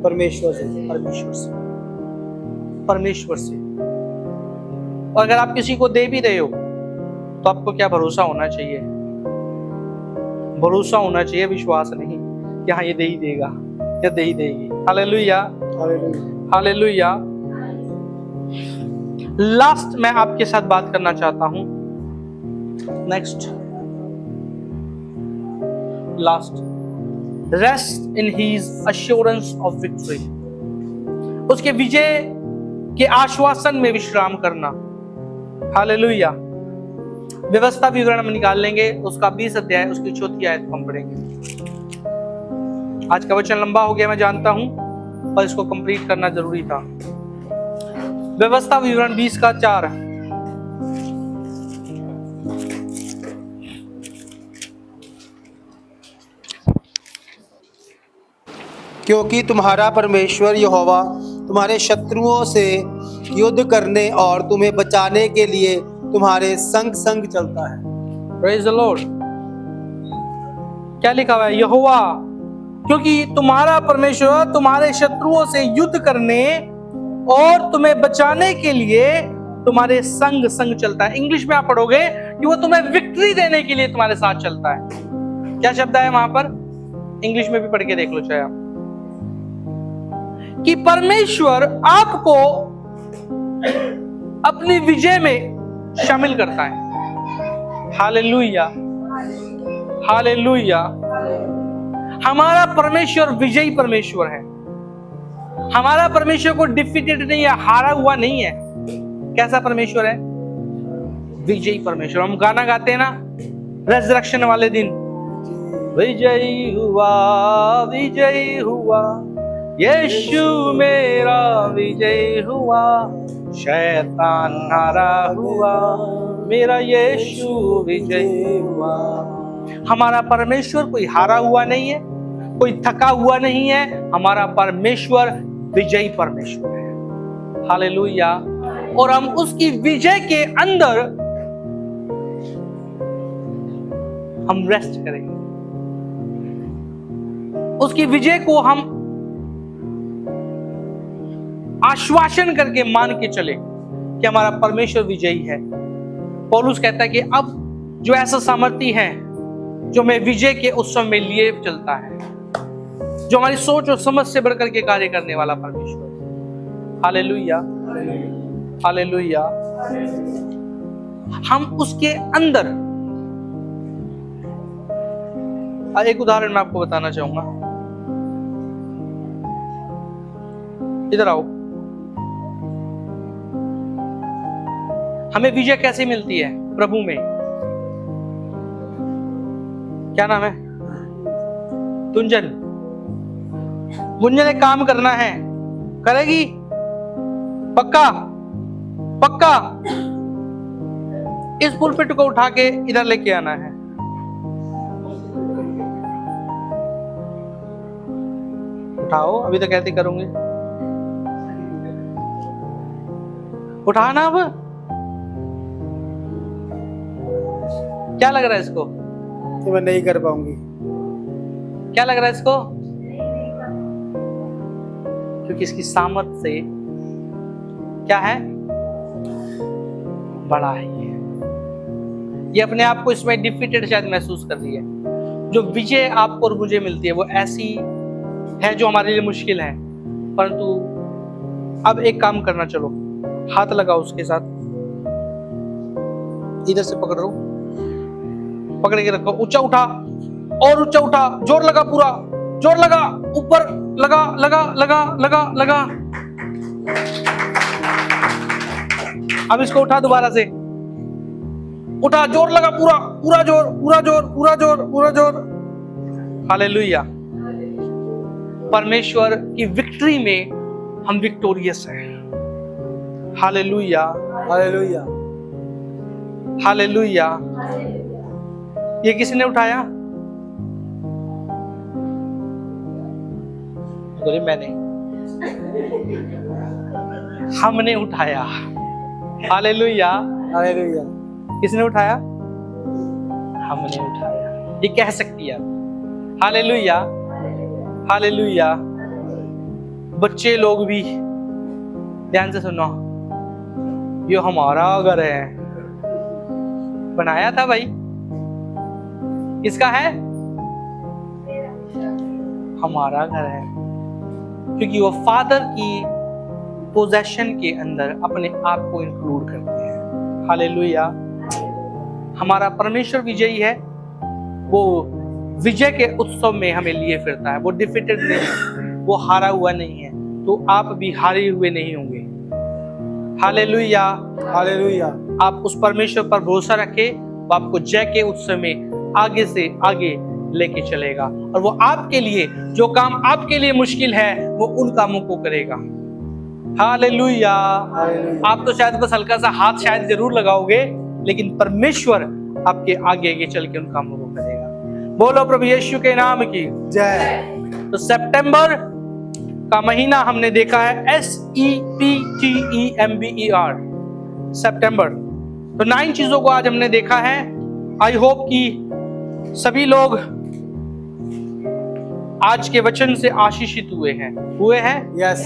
परमेश्वर से। परमेश्वर से। परमेश्वर से। और अगर आप किसी को दे भी रहे हो, तो आपको क्या भरोसा होना चाहिए? भरोसा होना चाहिए, विश्वास नहीं कि हाँ ये दे ही देगा या दे ही देगी। हालेलुया। हालेलुया। लास्ट मैं आपके साथ बात करना चाहता हूं, next, last, rest in his assurance of victory, उसके विजय के आश्वासन में विश्राम करना। हालेलुया। व्यवस्था विवरण हम निकाल लेंगे, उसका 20 अध्याय, उसकी 4थी आयत को हम पढ़ेंगे। आज का वचन लंबा हो गया मैं जानता हूं, पर इसको कंप्लीट करना जरूरी था। व्यवस्था विवरण 20 का 4। क्योंकि तुम्हारा परमेश्वर यहोवा तुम्हारे शत्रुओं से युद्ध करने और तुम्हें बचाने के लिए तुम्हारे संग संग चलता है। Praise the Lord. क्या लिखा हुआ है? यहोवा, क्योंकि तुम्हारा परमेश्वर तुम्हारे शत्रुओं से युद्ध करने और तुम्हें बचाने के लिए तुम्हारे संग संग चलता है। इंग्लिश में आप पढ़ोगे कि वो तुम्हें विक्ट्री देने के लिए तुम्हारे साथ चलता है। क्या शब्द है वहां पर? इंग्लिश में भी पढ़ के देख लो चाहे आप, कि परमेश्वर आपको अपनी विजय में शामिल करता है। Hallelujah, hallelujah. हमारा परमेश्वर विजयी परमेश्वर है। हमारा परमेश्वर को डिफीटेड नहीं है, हारा हुआ नहीं है। कैसा परमेश्वर है? विजयी परमेश्वर। हम गाना गाते हैं ना रेजरेक्शन वाले दिन, विजयी हुआ, विजयी हुआ, यीशु मेरा विजयी हुआ, शैतान हारा हुआ, मेरा यीशु विजयी हुआ। हमारा परमेश्वर कोई हारा हुआ नहीं है, कोई थका हुआ नहीं है। हमारा परमेश्वर विजयी परमेश्वर है। हालेलुया। और हम उसकी विजय के अंदर हम रेस्ट करेंगे। उसकी विजय को हम आश्वासन करके मान के चले कि हमारा परमेश्वर विजयी है। पौलुस कहता है कि अब जो ऐसा सामर्थी है जो मैं विजय के उत्सव में लिए चलता है, जो हमारी सोच और समझ से बढ़कर के कार्य करने वाला परमेश्वर। Hallelujah, hallelujah. हम उसके अंदर, एक उदाहरण मैं आपको बताना चाहूंगा। इधर आओ। हमें विजय कैसे मिलती है प्रभु में? क्या नाम है? गुंजन। गुंजन एक काम करना है, करेगी? पक्का? पक्का? इस पुलपिट को उठा के इधर लेके आना है। उठाओ, अभी तो कहती करूंगी। उठाना अब। क्या लग रहा है इसको? तो मैं नहीं कर पाऊंगी। क्या लग रहा है इसको? क्योंकि इसकी सामर्थ से क्या है? बड़ा है ये अपने आप को इसमें डिफीटेड शायद महसूस कर रही है। जो विजय आपको और मुझे मिलती है वो ऐसी है जो हमारे लिए मुश्किल है। परंतु अब एक काम करना, चलो हाथ लगाओ उसके साथ, इधर से पकड़ लो, पकड़ के रखो, ऊंचा उठा और ऊंचा उठा, जोर लगा, पूरा जोर लगा, ऊपर लगा लगा लगा लगा लगा। अब इसको उठा दोबारा से, उठा, जोर लगा, पूरा पूरा जोर, पूरा जोर, पूरा जोर, पूरा जोर। हालेलुया। परमेश्वर की विक्ट्री में हम विक्टोरियस हैं। Hallelujah, hallelujah, hallelujah. ये किसने उठाया? बोले मैंने, हमने उठाया। Hallelujah, hallelujah. किसने उठाया? हमने उठाया। ये कह सकती है। Hallelujah, hallelujah. बच्चे लोग भी ध्यान से सुनो, ये हमारा घर है। बनाया था भाई, किसका है? हमारा घर है। क्योंकि वो फादर की पोजेशन के अंदर अपने आप को इंक्लूड करते हैं। हालेलुया। हमारा परमेश्वर विजयी है। वो विजय के उत्सव में हमें लिए फिरता है। वो डिफीटेड नहीं है, वो हारा हुआ नहीं है। तो आप भी हारे हुए नहीं होंगे। Hallelujah, hallelujah. आप उस परमेश्वर पर भरोसा रखें वो आपको जय के उत्सव में आगे से आगे लेके चलेगा, और वो आपके लिए जो काम आपके लिए मुश्किल है वो उन कामों को करेगा। हालेलुया। आप तो शायद बस हल्का सा हाथ शायद जरूर लगाओगे, लेकिन परमेश्वर आपके आगे आगे चल के उन कामों को करेगा। बोलो प्रभु यीशु के नाम की जय। तो सितंबर का महीना हमने देखा है SEPTEMBER, सितंबर। तो 9 चीजों को आज हमने देखा है। आई होप कि सभी लोग आज के वचन से आशीषित हुए हैं। यस।